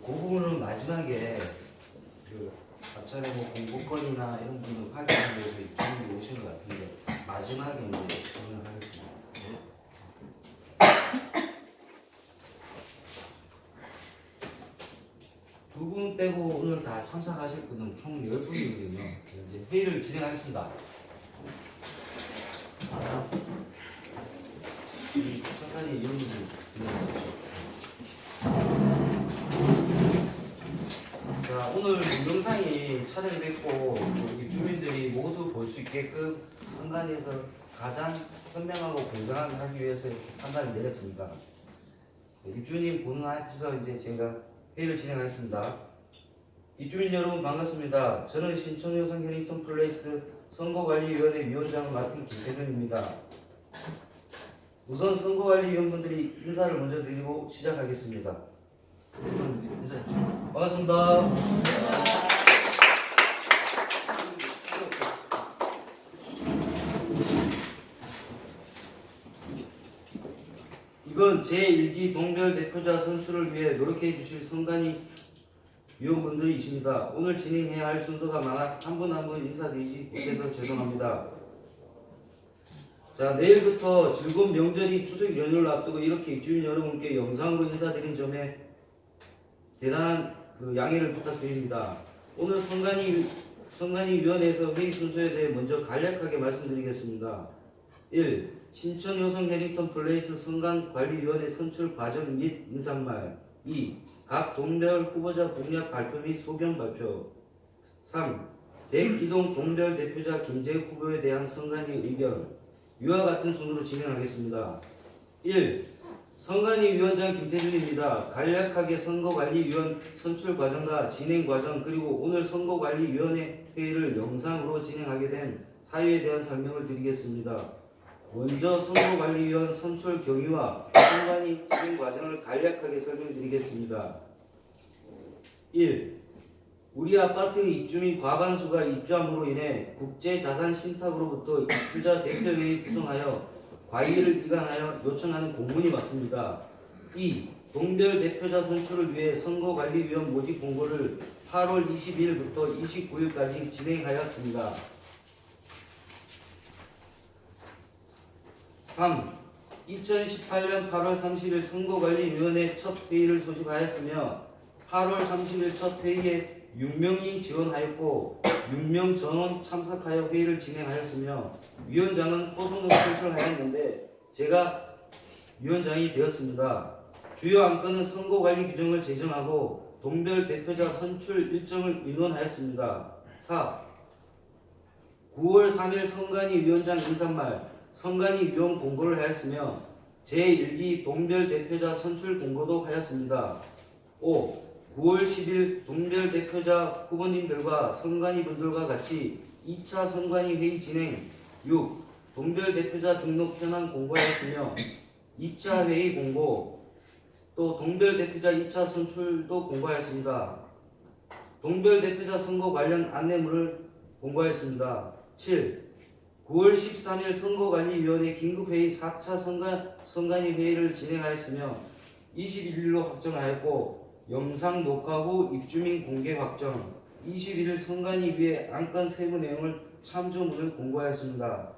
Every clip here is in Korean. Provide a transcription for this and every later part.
그 부분은 마지막에 그 앞전에 뭐 공고권이나 이런 부분 확인하기 위해서 입주민이 오신 것 같은데 마지막에 이제 질문을 하겠습니다. 두 분 빼고 오늘 다 참석하실 분은 총 10분이거든요. 이제 회의를 진행하겠습니다. 이 석관이 이런 분들 자, 오늘 동영상이 촬영됐고 우리 주민들이 모두 볼 수 있게끔 선관위에서 가장 현명하고 공정하게 하기 위해서 판단을 내렸습니다. 입주민 보는 앞에서 이제 제가 회의를 진행하겠습니다. 입주민 여러분 반갑습니다. 저는 신촌여성 해링턴 플레이스 선거관리위원회 위원장을 맡은 김태근입니다. 우선 선거관리위원분들이 인사를 먼저 드리고 시작하겠습니다. 인사해 주세요. 반갑습니다. 이건 제1기 동별 대표자 선출을 위해 노력해 주실 선관위 위원분들이십니다. 오늘 진행해야 할 순서가 많아 한 분 한 분 인사드리지 못해서 죄송합니다. 자, 내일부터 즐거운 명절이 추석 연휴를 앞두고 이렇게 입주민 여러분께 영상으로 인사드린 점에 대단한 양해를 부탁드립니다. 오늘 선관위위원회에서 회의 순서에 대해 먼저 간략하게 말씀드리겠습니다. 1. 신촌여성 해링턴 플레이스 선관관리위원회 선출 과정 및 인사말. 2. 각 동별 후보자 공약 발표 및 소견 발표. 3. 백이동 동별 대표자 김재욱 후보에 대한 선관위 의견. 위와 같은 순으로 진행하겠습니다. 1. 선관위위원장 김태준입니다. 간략하게 선거관리위원 선출 과정과 진행 과정 그리고 오늘 선거관리위원회 회의를 영상으로 진행하게 된 사유에 대한 설명을 드리겠습니다. 먼저 선거관리위원 선출 경위와 선관위 진행 과정을 간략하게 설명드리겠습니다. 1. 우리 아파트 입주민 과반수가 입주함으로 인해 국제자산 신탁으로부터 입주자 대표회의 구성하여 과의를 이관하여 요청하는 공문이 왔습니다. 2. 동별 대표자 선출을 위해 선거관리위원 모집 공고를 8월 22일부터 29일까지 진행하였습니다. 3. 2018년 8월 30일 선거관리위원회 첫 회의를 소집하였으며 8월 30일 첫 회의에 6명이 지원하였고 6명 전원 참석하여 회의를 진행하였으며 위원장은 호송으로 선출하였는데 제가 위원장이 되었습니다. 주요 안건은 선거관리 규정을 제정하고 동별 대표자 선출 일정을 의논하였습니다. 4. 9월 3일 선관위 위원장 인사말 선관위 위원 공고를 하였으며 제1기 동별 대표자 선출 공고도 하였습니다. 5. 9월 10일 동별 대표자 후보님들과 선관위 분들과 같이 2차 선관위 회의 진행. 6. 동별 대표자 등록 현황 공고하였으며 2차 회의 공고 또 동별 대표자 2차 선출도 공고하였습니다. 동별 대표자 선거 관련 안내문을 공고하였습니다. 7. 9월 13일 선거관리위원회 긴급회의 4차 선관위 회의를 진행하였으며 21일로 확정하였고 영상 녹화 후 입주민 공개 확정 21일 선관위위의 안건 세부 내용을 참조문을 공고하였습니다.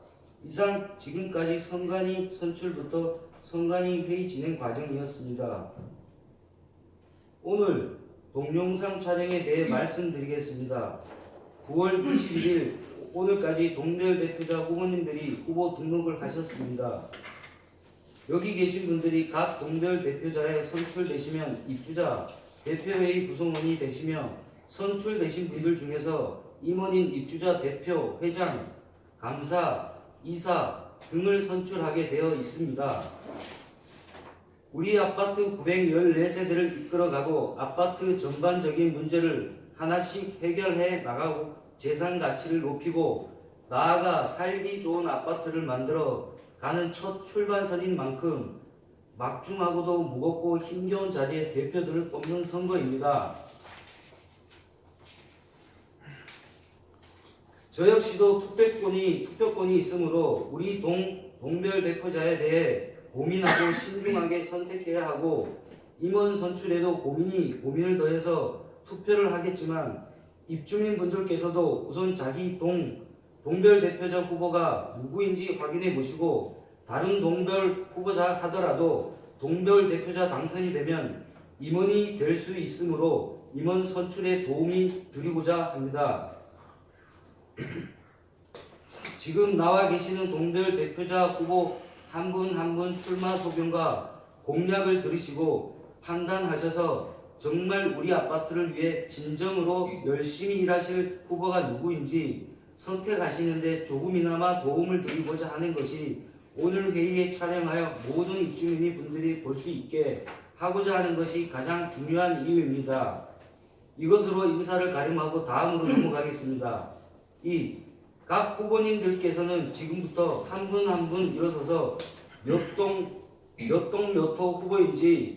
이상 지금까지 선관위 선출부터 선관위 회의 진행 과정이었습니다. 오늘 동영상 촬영에 대해 말씀드리겠습니다. 9월 21일 오늘까지 동별 대표자 후보님들이 후보 등록을 하셨습니다. 여기 계신 분들이 각 동별 대표자에 선출되시면 입주자, 대표회의 구성원이 되시며 선출되신 분들 중에서 임원인 입주자 대표, 회장, 감사, 이사 등을 선출하게 되어 있습니다. 우리 아파트 914세대를 이끌어가고 아파트 전반적인 문제를 하나씩 해결해 나가고 재산 가치를 높이고 나아가 살기 좋은 아파트를 만들어 가는 첫 출발선인 만큼 막중하고도 무겁고 힘겨운 자리에 대표들을 뽑는 선거입니다. 저 역시도 투표권이 있으므로 우리 동별 대표자에 대해 고민하고 신중하게 선택해야 하고 임원 선출에도 고민을 더해서 투표를 하겠지만 입주민분들께서도 우선 자기 동별 대표자 후보가 누구인지 확인해 보시고 다른 동별 후보자 하더라도 동별 대표자 당선이 되면 임원이 될 수 있으므로 임원 선출에 도움이 드리고자 합니다. 지금 나와 계시는 동별 대표자 후보 한 분 한 분 출마 소견과 공약을 들으시고 판단하셔서 정말 우리 아파트를 위해 진정으로 열심히 일하실 후보가 누구인지 선택하시는데 조금이나마 도움을 드리고자 하는 것이 오늘 회의에 촬영하여 모든 입주민이 분들이 볼 수 있게 하고자 하는 것이 가장 중요한 이유입니다. 이것으로 인사를 가름하고 다음으로 넘어가겠습니다. 각 후보님들께서는 지금부터 한 분 한 분 일어서서 몇 호 후보인지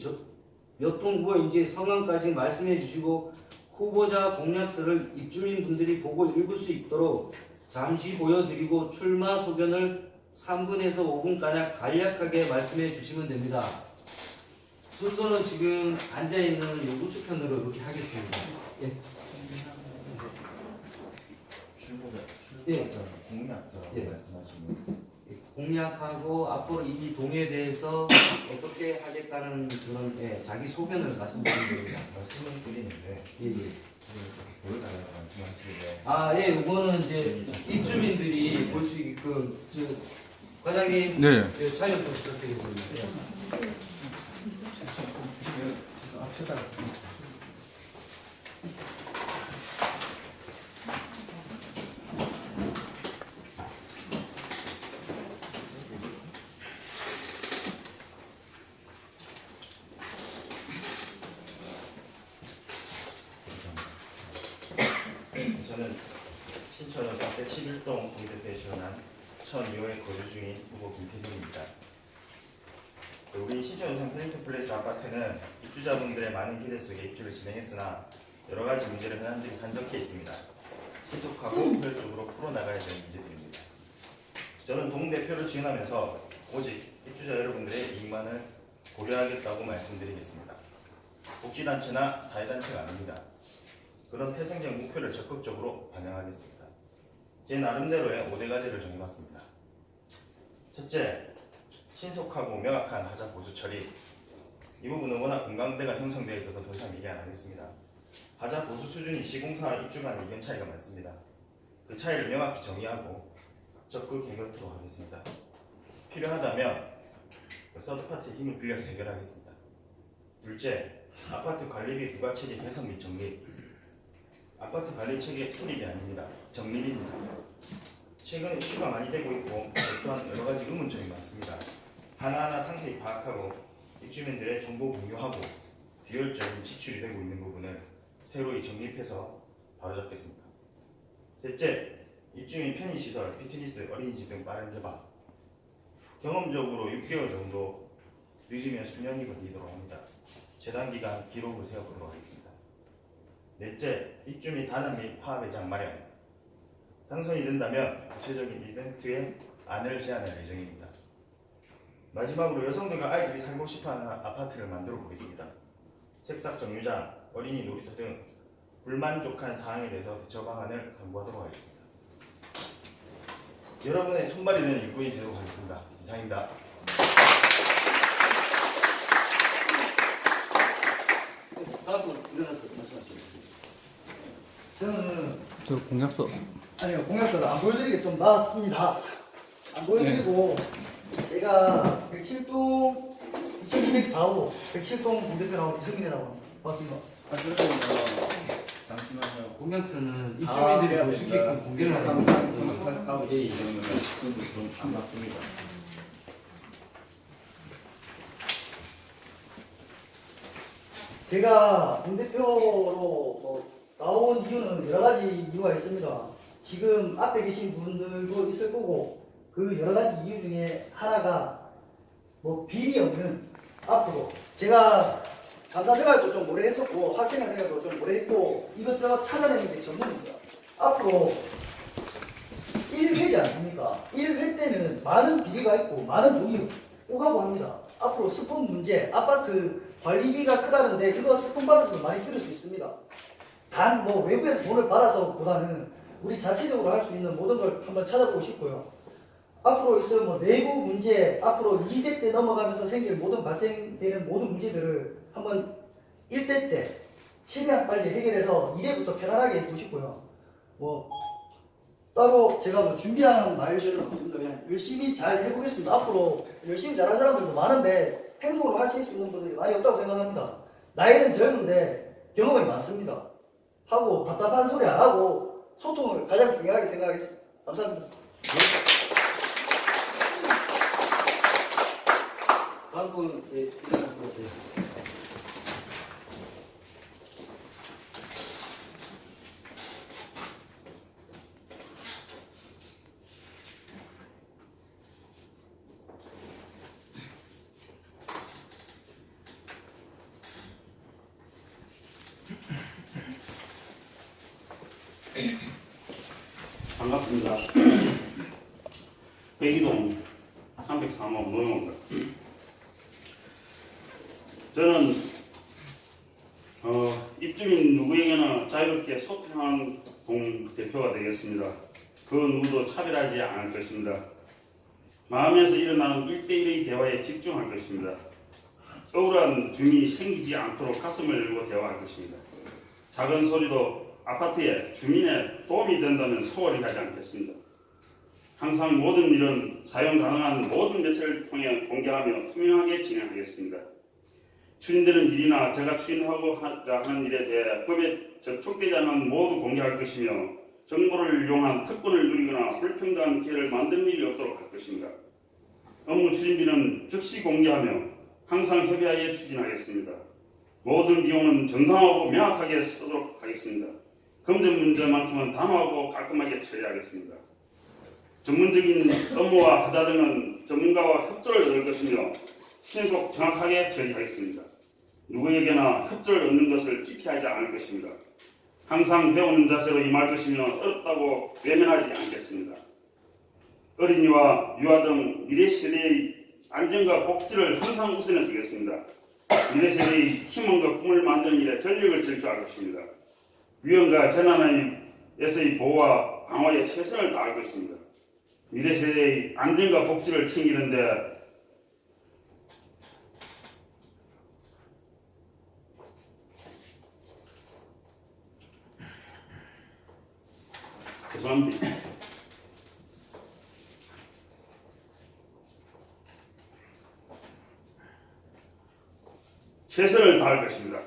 몇 동 후보인지 성함까지 말씀해 주시고 후보자 공약서를 입주민분들이 보고 읽을 수 있도록 잠시 보여드리고 출마 소견을 3분에서 5분가량 간략하게 말씀해 주시면 됩니다. 순서는 지금 앉아있는 우측편으로 이렇게 하겠습니다. 예. 공약서 예. 말씀하시는 공약하고 앞으로 이 동에 대해서 어떻게 하겠다는 그런 자기 소견을 말씀드리는 겁니다. 말씀을 드리는데 예. 보여달라고 말씀하시는데 예, 이거는 이제 입주민들이 볼 수 있게끔 과장님 네. 촬영 좀 부탁드리겠습니다. 저는 신천여성 111동 동대표에 지원한 1002호에 거주 중인 후보 김태균입니다. 우리 신천여성 힐링턴 플레이스 아파트는 입주자분들의 많은 기대 속에 입주를 진행했으나 여러 가지 문제를 현안들이 산적해 있습니다. 신속하고 효율적으로 풀어나가야 되는 문제들입니다. 저는 동대표를 지원하면서 오직 입주자 여러분들의 이익만을 고려하겠다고 말씀드리겠습니다. 복지단체나 사회단체가 아닙니다. 그런 태생적 목표를 적극적으로 반영하겠습니다. 제 나름대로의 5대가지를 정해봤습니다. 첫째, 신속하고 명확한 하자 보수 처리. 이 부분은 워낙 공감대가 형성되어 있어서 더 이상 얘기 안 하겠습니다. 하자 보수 수준이 시공사 입주 간 의견 차이가 많습니다. 그 차이를 명확히 정의하고 적극 해결토록 하겠습니다. 필요하다면 서드파티의 힘을 빌려서 해결하겠습니다. 둘째, 아파트 관리비 부가체계 개선 및 정리. 아파트 관리 체계 수립이 아닙니다. 정립입니다. 최근 이슈가 많이 되고 있고 또한 여러 가지 의문점이 많습니다. 하나하나 상세히 파악하고 입주민들의 정보 공유하고 비효율적인 지출이 되고 있는 부분을 새로이 정립해서 바로잡겠습니다. 셋째, 입주민 편의시설, 피트니스, 어린이집 등 빠른 개방. 경험적으로 6개월 정도 늦으면 수년이 걸리도록 합니다. 재단기간 기록을 세워보도록 하겠습니다. 넷째, 입주민 단합 및 화합회장 마련. 당선이 된다면 구체적인 이벤트에 안을 제안할 예정입니다. 마지막으로 여성들과 아이들이 살고 싶어하는 아파트를 만들어 보겠습니다. 색삭 정류장, 어린이 놀이터 등 불만족한 사항에 대해서 대처 방안을 강구하도록 하겠습니다. 여러분의 손발이 되는 일꾼이 되도록 하겠습니다. 이상입니다. 다음 분 일어나서 말씀하시죠. 저는 저 공약서. 아니요 공약서를 안 보여드리게 좀 나왔습니다. 안 보여드리고 제가 107동 2204호 107동 동대표라고 이승민이라고 맞습니다. 잠시만요. 공약서는 입주민들이 볼 수 있게끔 공개를 하는 하고 이 정도면 안 맞습니다. 제가 동대표로 나온 이유는 여러 가지 이유가 있습니다. 지금 앞에 계신 분들도 있을 거고 그 여러 가지 이유 중에 하나가 비리 없는 앞으로 제가 강사 생활도 좀 오래 했었고 학생회 생활도 좀 오래 했고 이것저것 찾아내는 게 전문입니다. 앞으로 1회지 않습니까? 1회 때는 많은 비리가 있고 많은 돈이 오가고 합니다. 앞으로 스폰 문제, 아파트 관리비가 크다는데 이거 세금 받아서 많이 줄일 수 있습니다. 단 뭐 외부에서 돈을 받아서보다는 우리 자체적으로 할 수 있는 모든 걸 한번 찾아보고 싶고요. 앞으로 있을 뭐 내부 문제, 앞으로 2대 때 넘어가면서 생길 모든 발생되는 모든 문제들을 한번 1대 때 최대한 빨리 해결해서 2대부터 편안하게 해보고 싶고요. 뭐 따로 제가 뭐 준비한 말들은 없습니다. 그냥 열심히 잘 해보겠습니다. 앞으로 열심히 잘하는 사람들도 많은데 행동으로 하실 수 있는 분들이 많이 없다고 생각합니다. 나이는 젊은데 경험이 많습니다. 하고 답답한 소리 안 하고 소통을 가장 중요하게 생각하겠습니다. 감사합니다. 다음 분, 예, 일어나서, 예. 반갑습니다. 백이동 303호 노영호입니다. 저는 입주민 누구에게나 자유롭게 소통하는 동 대표가 되겠습니다. 그 누구도 차별하지 않을 것입니다. 마음에서 일어나는 1대1의 대화에 집중할 것입니다. 억울한 중이 생기지 않도록 가슴을 열고 대화할 것입니다. 작은 소리도 아파트에 주민의 도움이 된다면 소홀히 하지 않겠습니다. 항상 모든 일은 사용 가능한 모든 매체를 통해 공개하며 투명하게 진행하겠습니다. 추진되는 일이나 제가 추진하고자 하는 일에 대해 법에 저촉되지 않은 모두 공개할 것이며 정보를 이용한 특권을 누리거나 불평등한 기회를 만드는 일이 없도록 할 것입니다. 업무 추진비는 즉시 공개하며 항상 협의하에 추진하겠습니다. 모든 비용은 정당하고 명확하게 쓰도록 하겠습니다. 금전 문제만큼은 단호하고 깔끔하게 처리하겠습니다. 전문적인 업무와 하자 등은 전문가와 협조를 얻을 것이며 신속 정확하게 처리하겠습니다. 누구에게나 협조를 얻는 것을 기피하지 않을 것입니다. 항상 배우는 자세로 임할 것이며 어렵다고 외면하지 않겠습니다. 어린이와 유아 등 미래 세대의 안전과 복지를 항상 우선해 두겠습니다. 미래 세대의 희망과 꿈을 만드는 일에 전력을 질주할 것입니다. 위험과 재난에서의 보호와 방어에 최선을 다할 것입니다. 미래 세대의 안전과 복지를 챙기는데 죄송합니다. 최선을 다할 것입니다.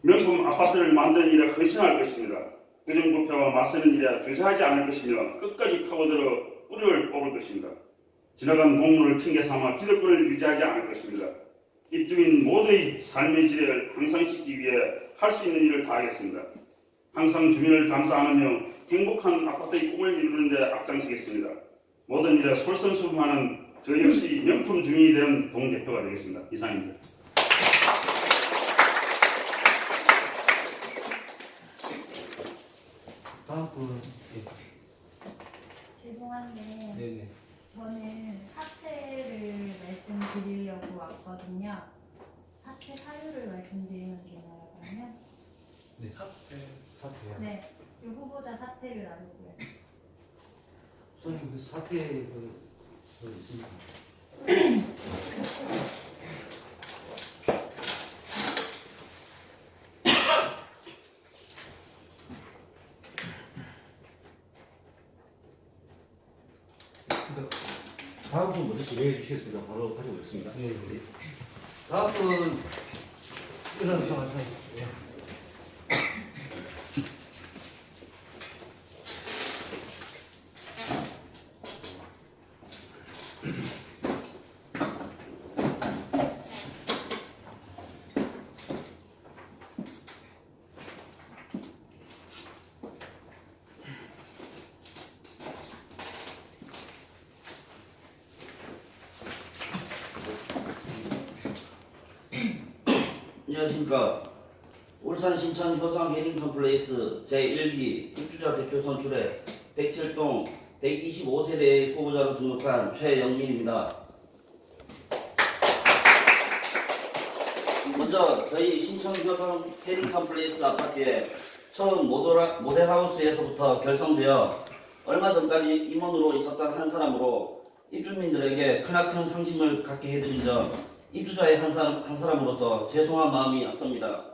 명품 아파트를 만드는 일에 헌신할 것입니다. 의정부패와 맞서는 일에 주저하지 않을 것이며 끝까지 파고들어 뿌리를 뽑을 것입니다. 지나간 공물을 핑계 삼아 기득권을 유지하지 않을 것입니다. 입주민 모두의 삶의 질을 향상시키기 위해 할 수 있는 일을 다하겠습니다. 항상 주민을 감싸 안으며 행복한 아파트의 꿈을 이루는 데 앞장서겠습니다. 모든 일에 솔선수범하는 저 역시 명품 주민이 되는 동대표가 되겠습니다. 이상입니다. 다음 분, 예. 죄송한데 네네. 저는 사태를 말씀드리려고 왔거든요. 사태 사유를 말씀드리면 되나요, 그러면? 네, 사태요. 네, 이 후보자 사태를 나누고요. 선생님, 그 사태 있습니까? 다음 분 먼저 진행해 주시겠습니다. 바로 가져오겠습니다. 네, 네. 다음 분, 일어나서 하세요. 예. 안녕하십니까. 울산 신천 효성 해링턴 플레이스 제1기 입주자 대표 선출에 107동 125세대의 후보자로 등록한 최영민입니다. 먼저 저희 신천교성 해링턴 플레이스 아파트에 처음 모델하우스에서부터 결성되어 얼마 전까지 임원으로 있었던 한 사람으로 입주민들에게 크나큰 상심을 갖게 해드린 점 입주자의 한 사람으로서 죄송한 마음이 앞섭니다.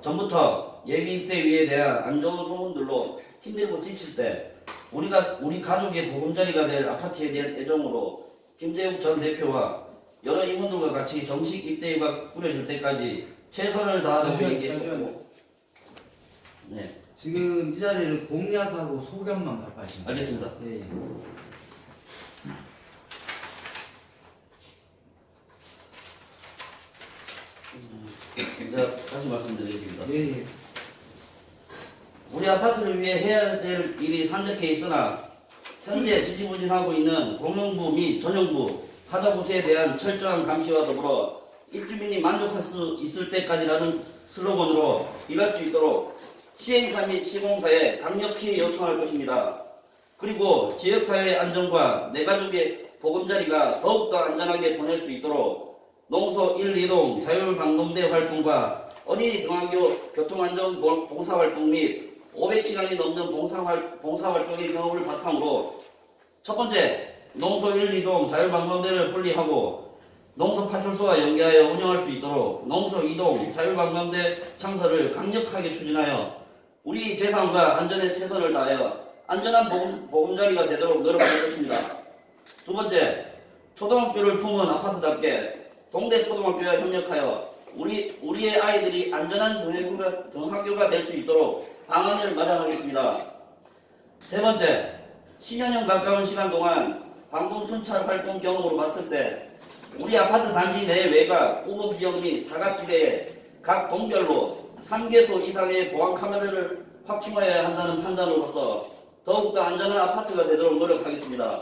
전부터 예비 입대위에 대한 안 좋은 소문들로 힘들고 지칠 때 우리 가족의 보금자리가 될 아파트에 대한 애정으로 김재욱 전 대표와 여러 임원들과 같이 정식 입대위가 꾸려질 때까지 최선을 다하자고 얘기했었고, 네, 지금 이 자리를 공약하고 소견만 답하시면 알겠습니다. 예, 예. 이제 다시 말씀드리겠습니다. 예, 예. 우리 아파트를 위해 해야 될 일이 산적해 있으나 현재 지지부진하고 있는 공영부 및 전용부 하자부수에 대한 철저한 감시와 더불어 입주민이 만족할 수 있을 때까지라는 슬로건으로 일할 수 있도록 시행사 및 시공사에 강력히 요청할 것입니다. 그리고 지역사회의 안전과 내 가족의 보금자리가 더욱더 안전하게 보낼 수 있도록 농소 1, 2동 자율방범대 활동과 어린이 등하교 교통안전 봉사활동 및 500시간이 넘는 봉사활동의 경험을 바탕으로 첫 번째, 농소 1, 2동 자율방범대를 분리하고 농소 파출소와 연계하여 운영할 수 있도록 농소 2동 자율방범대 창설을 강력하게 추진하여 우리 재산과 안전에 최선을 다하여 안전한 보금자리가 되도록 노력할 것입니다. 두 번째, 초등학교를 품은 아파트답게 동대 초등학교와 협력하여 우리의 아이들이 안전한 등하교가 될 수 있도록 방안을 마련하겠습니다. 세 번째, 10여년 가까운 시간 동안 방문 순찰 활동 경험으로 봤을 때 우리 아파트 단지 내 외곽, 우범 지역 및 사각지대에 각 동별로 3개소 이상의 보안 카메라를 확충해야 한다는 판단으로서 더욱더 안전한 아파트가 되도록 노력하겠습니다.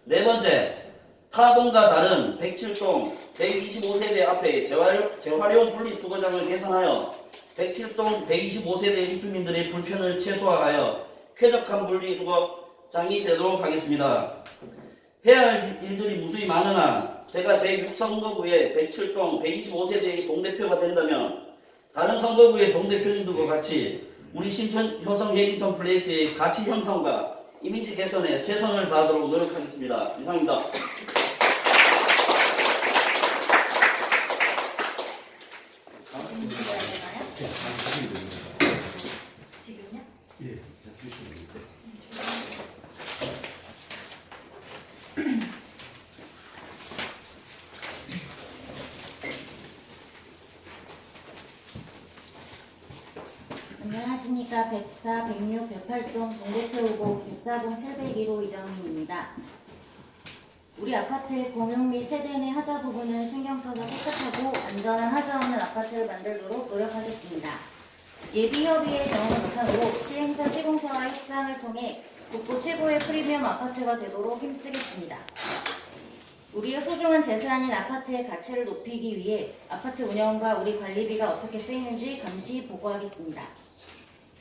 네 번째, 타동과 다른 107동 125세대 앞에 재활용 분리수거장을 개선하여 107동 125세대 입주민들의 불편을 최소화하여 쾌적한 분리수거장이 되도록 하겠습니다. 해야 할 일들이 무수히 많으나 제가 제6선거구의 107동 125세대의 동대표가 된다면 다른 선거구의 동대표님들과 같이 우리 신천 효성 해링턴 플레이스의 가치 형성과 이미지 개선에 최선을 다하도록 노력하겠습니다. 이상입니다. 지금요? 예, 자, 주시면 됩니다. 안녕하십니까. 104, 106, 108동 동대표 후보 104동 701호 이정민입니다. 우리 아파트의 공용 및 세대 내 하자 부분을 신경 써서 깨끗하고 안전한 하자 없는 아파트를 만들도록 노력하겠습니다. 예비 협의의 경험을 바탕으로 시행사 시공사와 협상을 통해 국보 최고의 프리미엄 아파트가 되도록 힘쓰겠습니다. 우리의 소중한 재산인 아파트의 가치를 높이기 위해 아파트 운영과 우리 관리비가 어떻게 쓰이는지 감시 보고하겠습니다.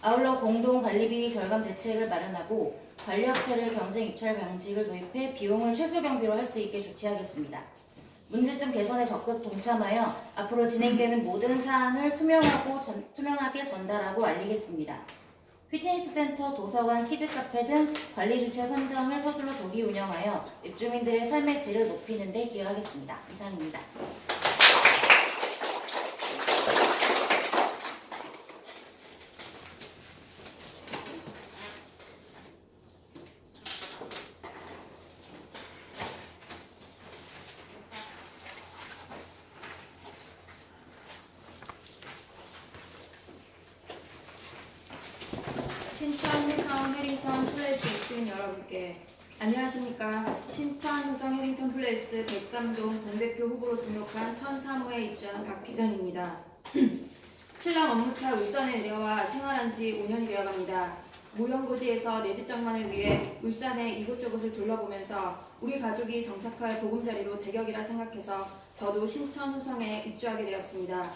아울러 공동 관리비 절감 대책을 마련하고 관리업체를 경쟁 입찰 방식을 도입해 비용을 최소 경비로 할 수 있게 조치하겠습니다. 문제점 개선에 적극 동참하여 앞으로 진행되는 모든 사안을 투명하게 전달하고 알리겠습니다. 피트니스 센터, 도서관, 키즈카페 등 관리 주체 선정을 서둘러 조기 운영하여 입주민들의 삶의 질을 높이는 데 기여하겠습니다. 이상입니다. 신천 효성 해링턴 플레이스 입주민 여러분께 안녕하십니까. 신천 효성 해링턴 플레이스 103동 동대표 후보로 등록한 1003호에 입주한 박혜변입니다. 신랑 업무차 울산에 내려와 생활한 지 5년이 되어갑니다. 무용고지에서 내 집 장만을 위해 울산의 이곳저곳을 둘러보면서 우리 가족이 정착할 보금자리로 제격이라 생각해서 저도 신천 효성에 입주하게 되었습니다.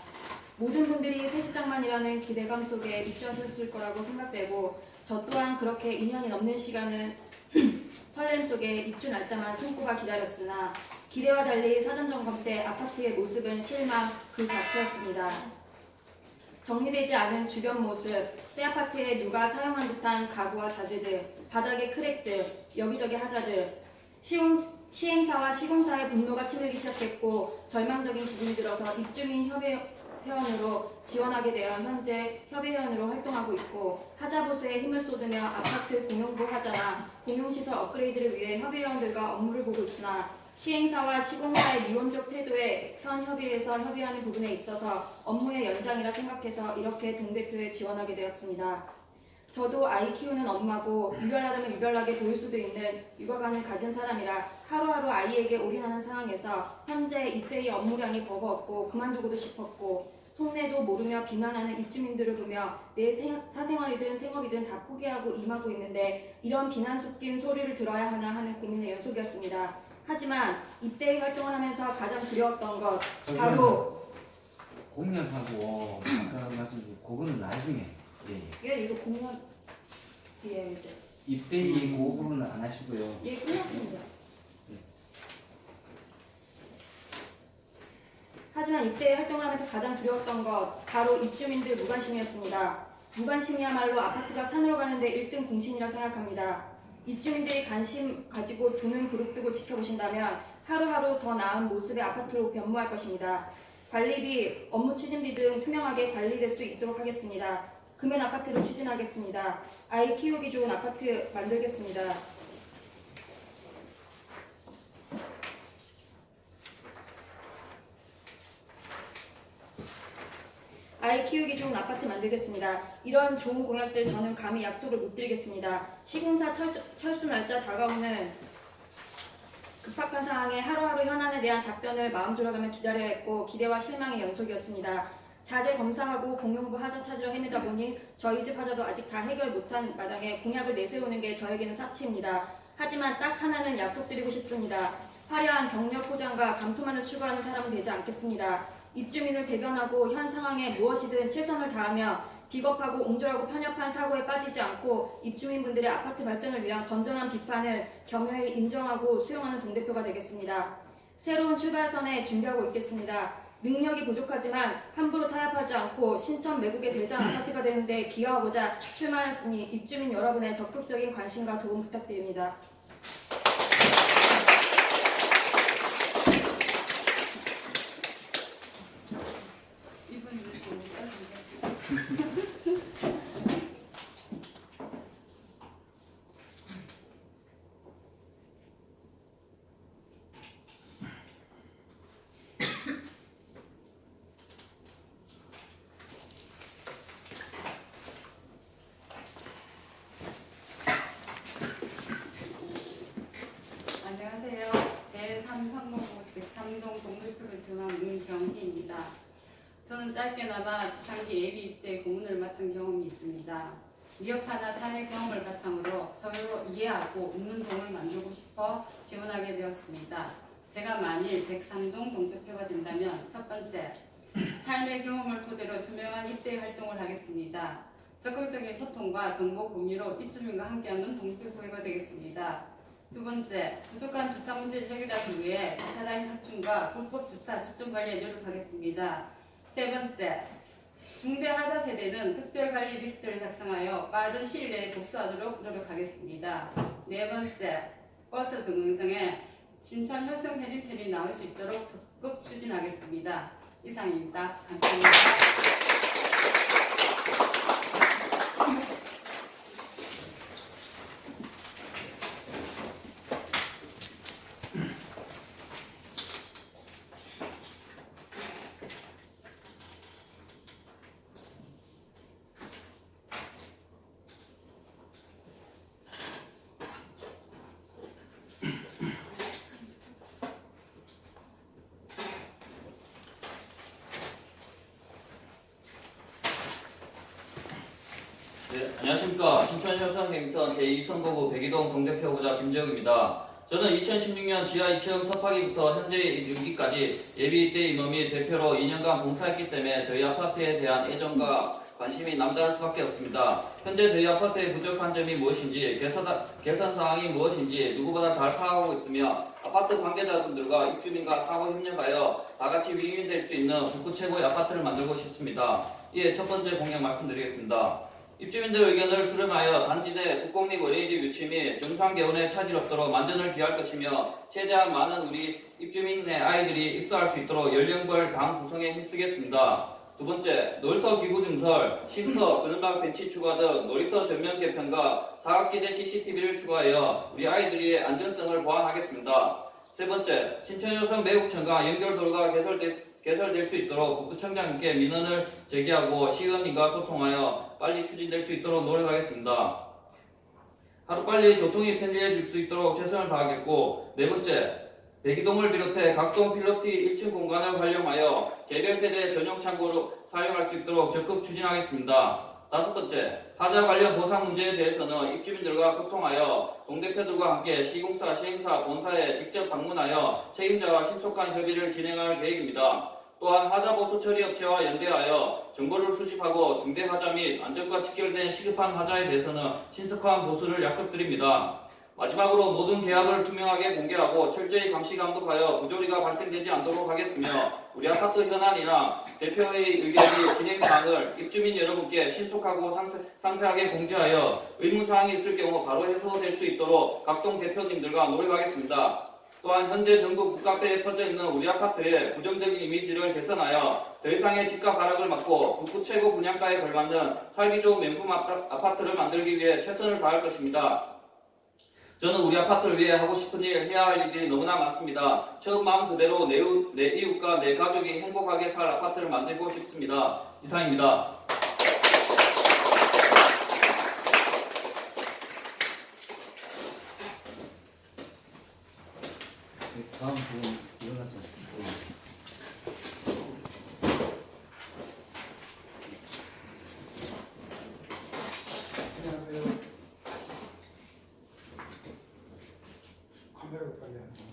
모든 분들이 새 집 장만이라는 기대감 속에 입주하셨을 거라고 생각되고 저 또한 그렇게 2년이 넘는 시간은 설렘 속에 입주 날짜만 손꼽아 기다렸으나 기대와 달리 사전 점검 때 아파트의 모습은 실망 그 자체였습니다. 정리되지 않은 주변 모습, 새 아파트에 누가 사용한 듯한 가구와 자재들, 바닥의 크랙들, 여기저기 하자들, 시행사와 시공사의 분노가 치밀기 시작했고 절망적인 기분이 들어서 입주민 협의회원으로 지원하게 되어 현재 협의회원으로 활동하고 있고 하자보수에 힘을 쏟으며 아파트 공용부 하자나 공용시설 업그레이드를 위해 협의회원들과 업무를 보고 있으나 시행사와 시공사의 미온적 태도에 현 협의회에서 협의하는 부분에 있어서 업무의 연장이라 생각해서 이렇게 동대표에 지원하게 되었습니다. 저도 아이 키우는 엄마고 유별나다면 유별나게 보일 수도 있는 육아관을 가진 사람이라 하루하루 아이에게 올인하는 상황에서 현재 이때의 업무량이 버거웠고 그만두고도 싶었고 속내도 모르며 비난하는 입주민들을 보며 내 사생활이든 생업이든 다 포기하고 임하고 있는데 이런 비난 섞인 소리를 들어야 하나 하는 고민의 연속이었습니다. 하지만 이때의 활동을 하면서 가장 두려웠던 것 바로 공약하고 아까 말씀드린 그거는 나중에 이거 공무원 이제 입대이 그거는 안 하시고요. 예 끝났습니다. 하지만 이때 활동을 하면서 가장 두려웠던 것 바로 입주민들 무관심이었습니다. 무관심이야말로 아파트가 산으로 가는데 1등 공신이라 생각합니다. 입주민들이 관심 가지고 두 눈 부릅뜨고 지켜보신다면 하루하루 더 나은 모습의 아파트로 변모할 것입니다. 관리비, 업무 추진비 등 투명하게 관리될 수 있도록 하겠습니다. 금연 아파트를 추진하겠습니다. 아이 키우기 좋은 아파트 만들겠습니다. 아이 키우기 좋은 아파트 만들겠습니다. 이런 좋은 공약들 저는 감히 약속을 못 드리겠습니다. 시공사 철수 날짜 다가오는 급박한 상황에 하루하루 현안에 대한 답변을 마음 졸여가며 기다려야 했고 기대와 실망의 연속이었습니다. 자재 검사하고 공용부 하자 찾으러 헤매다 보니 저희 집 하자도 아직 다 해결 못한 마당에 공약을 내세우는 게 저에게는 사치입니다. 하지만 딱 하나는 약속드리고 싶습니다. 화려한 경력 포장과 감투만을 추구하는 사람은 되지 않겠습니다. 입주민을 대변하고 현 상황에 무엇이든 최선을 다하며 비겁하고 옹졸하고 편협한 사고에 빠지지 않고 입주민분들의 아파트 발전을 위한 건전한 비판을 겸허히 인정하고 수용하는 동대표가 되겠습니다. 새로운 출발선에 준비하고 있겠습니다. 능력이 부족하지만 함부로 타협하지 않고 신천 매국의 대장 아파트가 되는데 기여하고자 출마하였으니 입주민 여러분의 적극적인 관심과 도움 부탁드립니다. 안녕하세요. 제3선거구 103동 동대표를 지원한 문경희입니다. 저는 짧게나마 초창기 예비 입대 고문을 맡은 경험이 있습니다. 미흡하나 사회 경험을 바탕으로 서로 이해하고 웃는 동을 만들고 싶어 지원하게 되었습니다. 제가 만일 103동 동대표가 된다면 첫 번째, 삶의 경험을 토대로 투명한 입대 활동을 하겠습니다. 적극적인 소통과 정보 공유로 입주민과 함께하는 동대표가 되겠습니다. 두 번째, 부족한 주차 문제를 해결하기 위해 주차라인 확충과 불법 주차 집중 관리에 노력하겠습니다. 세 번째, 중대 하자 세대는 특별관리 리스트를 작성하여 빠른 시일 내에 복수하도록 노력하겠습니다. 네 번째, 버스 등등에 신천 효성 해리템이 나올 수 있도록 적극 추진하겠습니다. 이상입니다. 감사합니다. 네, 안녕하십니까. 신천효성행턴 제2선거구 백이동 동대표구자 김재욱입니다. 저는 2016년 지하 2층 터파기부터 현재 이르기까지 예비 입대 임원 및 대표로 2년간 봉사했기 때문에 저희 아파트에 대한 애정과 관심이 남다를 수밖에 없습니다. 현재 저희 아파트의 부족한 점이 무엇인지, 개선 사항이 무엇인지 누구보다 잘 파악하고 있으며 아파트 관계자분들과 입주민과 상호 협력하여 다같이 윈윈될 수 있는 북구 최고의 아파트를 만들고 싶습니다. 이에 첫 번째 공약 말씀드리겠습니다. 입주민들 의견을 수렴하여 단지 내 국공립 어린이집 유치 및 정상개원에 차질 없도록 만전을 기할 것이며 최대한 많은 우리 입주민의 아이들이 입소할 수 있도록 연령별 방 구성에 힘쓰겠습니다. 두 번째, 놀이터 기구 증설, 쉼터, 그늘막 벤치 추가 등 놀이터 전면 개편과 사각지대 CCTV를 추가하여 우리 아이들의 안전성을 보완하겠습니다. 세 번째, 신천여성 매국천과 연결도로가 개설될 수 있도록 북구청장님께 민원을 제기하고 시의원님과 소통하여 빨리 추진될 수 있도록 노력하겠습니다. 하루빨리 교통이 편리해질 수 있도록 최선을 다하겠고, 네 번째, 대기동을 비롯해 각동 필로티 1층 공간을 활용하여 개별 세대 전용 창고로 사용할 수 있도록 적극 추진하겠습니다. 다섯 번째, 하자 관련 보상 문제에 대해서는 입주민들과 소통하여 동대표들과 함께 시공사, 시행사, 본사에 직접 방문하여 책임자와 신속한 협의를 진행할 계획입니다. 또한 하자 보수 처리 업체와 연대하여 정보를 수집하고 중대 하자 및 안전과 직결된 시급한 하자에 대해서는 신속한 보수를 약속드립니다. 마지막으로 모든 계약을 투명하게 공개하고 철저히 감시 감독하여 부조리가 발생되지 않도록 하겠으며 우리 아파트 현안이나 대표의 의견이 진행사항을 입주민 여러분께 신속하고 상세하게 공지하여 의문사항이 있을 경우 바로 해소될 수 있도록 각동 대표님들과 노력하겠습니다. 또한 현재 전국 북카페에 퍼져 있는 우리 아파트의 부정적인 이미지를 개선하여 더 이상의 집값 하락을 막고 북구 최고 분양가에 걸맞는 살기 좋은 명품 아파트를 만들기 위해 최선을 다할 것입니다. 저는 우리 아파트를 위해 하고 싶은 일, 해야 할 일이 너무나 많습니다. 처음 마음 그대로 내 이웃과 내 가족이 행복하게 살 아파트를 만들고 싶습니다. 이상입니다. 다음 분 일어나세요. 안녕하세요. 카메라를 빨리 하세요.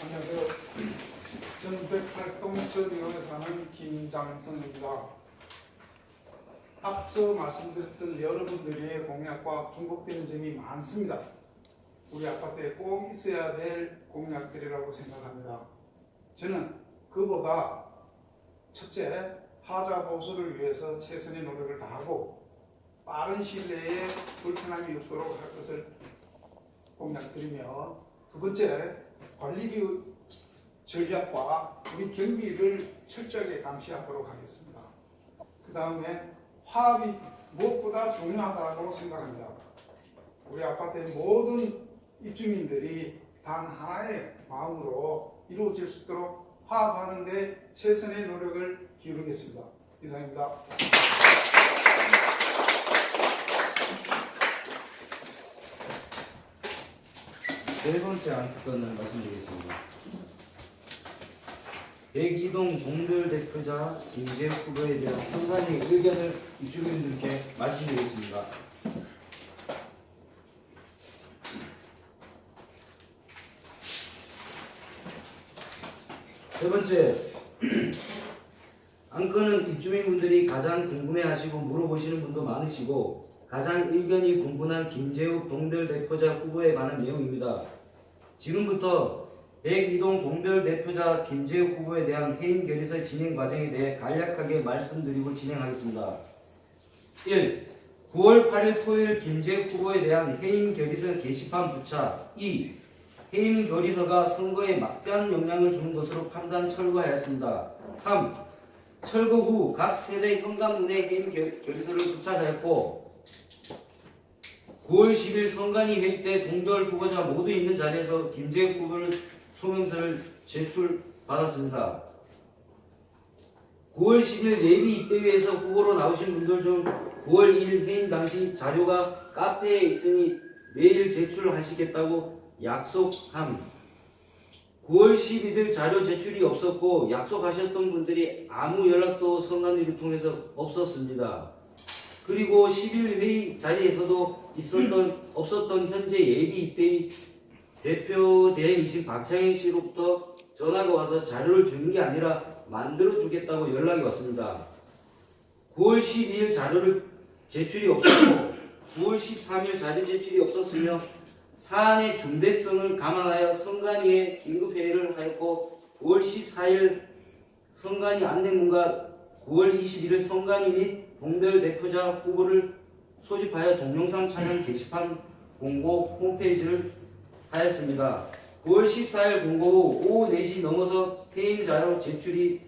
안녕하세요. 저는 108동 천리동에 사는 김장성입니다. 앞서 말씀드렸던 여러분들의 공약과 중복되는 점이 많습니다. 우리 아파트에 꼭 있어야 될 공약들이라고 생각합니다. 저는 그보다 첫째, 하자 보수를 위해서 최선의 노력을 다하고 빠른 시일 내에 불편함이 없도록 할 것을 공약드리며, 두 번째, 관리비 전략과 우리 경비를 철저하게 감시하도록 하겠습니다. 그 다음에 화합이 무엇보다 중요하다고 생각합니다. 우리 아파트의 모든 입주민들이 단 하나의 마음으로 이루어질 수 있도록 화합하는 데 최선의 노력을 기울이겠습니다. 이상입니다. 네 번째 안건을 말씀드리겠습니다. 102동 동별 대표자 김재욱 후보에 대한 선관위 의견을 입주민들께 말씀드리겠습니다. 세 번째, 안건은 입주민분들이 가장 궁금해하시고 물어보시는 분도 많으시고 가장 의견이 분분한 김재욱 동별 대표자 후보에 관한 내용입니다. 지금부터 102동 동별 대표자 김재욱 후보에 대한 해임 결의서 진행 과정에 대해 간략하게 말씀드리고 진행하겠습니다. 1. 9월 8일 토요일 김재욱 후보에 대한 해임 결의서 게시판 부착. 2. 해임 결의서가 선거에 막대한 영향을 주는 것으로 판단 철거하였습니다. 3. 철거 후 각 세대 현관문에 해임 결의서를 부착하였고 9월 10일 선관위 회의 때 동별 후보자 모두 있는 자리에서 김재욱 후보를 소명서를 제출받았습니다. 9월 10일 예비 입대위에서 후보로 나오신 분들 중 9월 2일 해임 당시 자료가 카페에 있으니 내일 제출하시겠다고 약속함. 9월 11일 자료 제출이 없었고 약속하셨던 분들이 아무 연락도 선관위를 통해서 없었습니다. 그리고 10일 회의 자리에서도 없었던 현재 예비 입대위 대표 대행이신 박창현 씨로부터 전화가 와서 자료를 주는 게 아니라 만들어 주겠다고 연락이 왔습니다. 9월 12일 자료를 제출이 없었고 9월 13일 자료 제출이 없었으며 사안의 중대성을 감안하여 선관위에 긴급회의를 하였고 9월 14일 선관위 안내문과 9월 21일 선관위 및 동별 대표자 후보를 소집하여 동영상 촬영 게시판 공고 홈페이지를 하였습니다. 9월 14일 공고 후 오후 4시 넘어서 해임 자료 제출이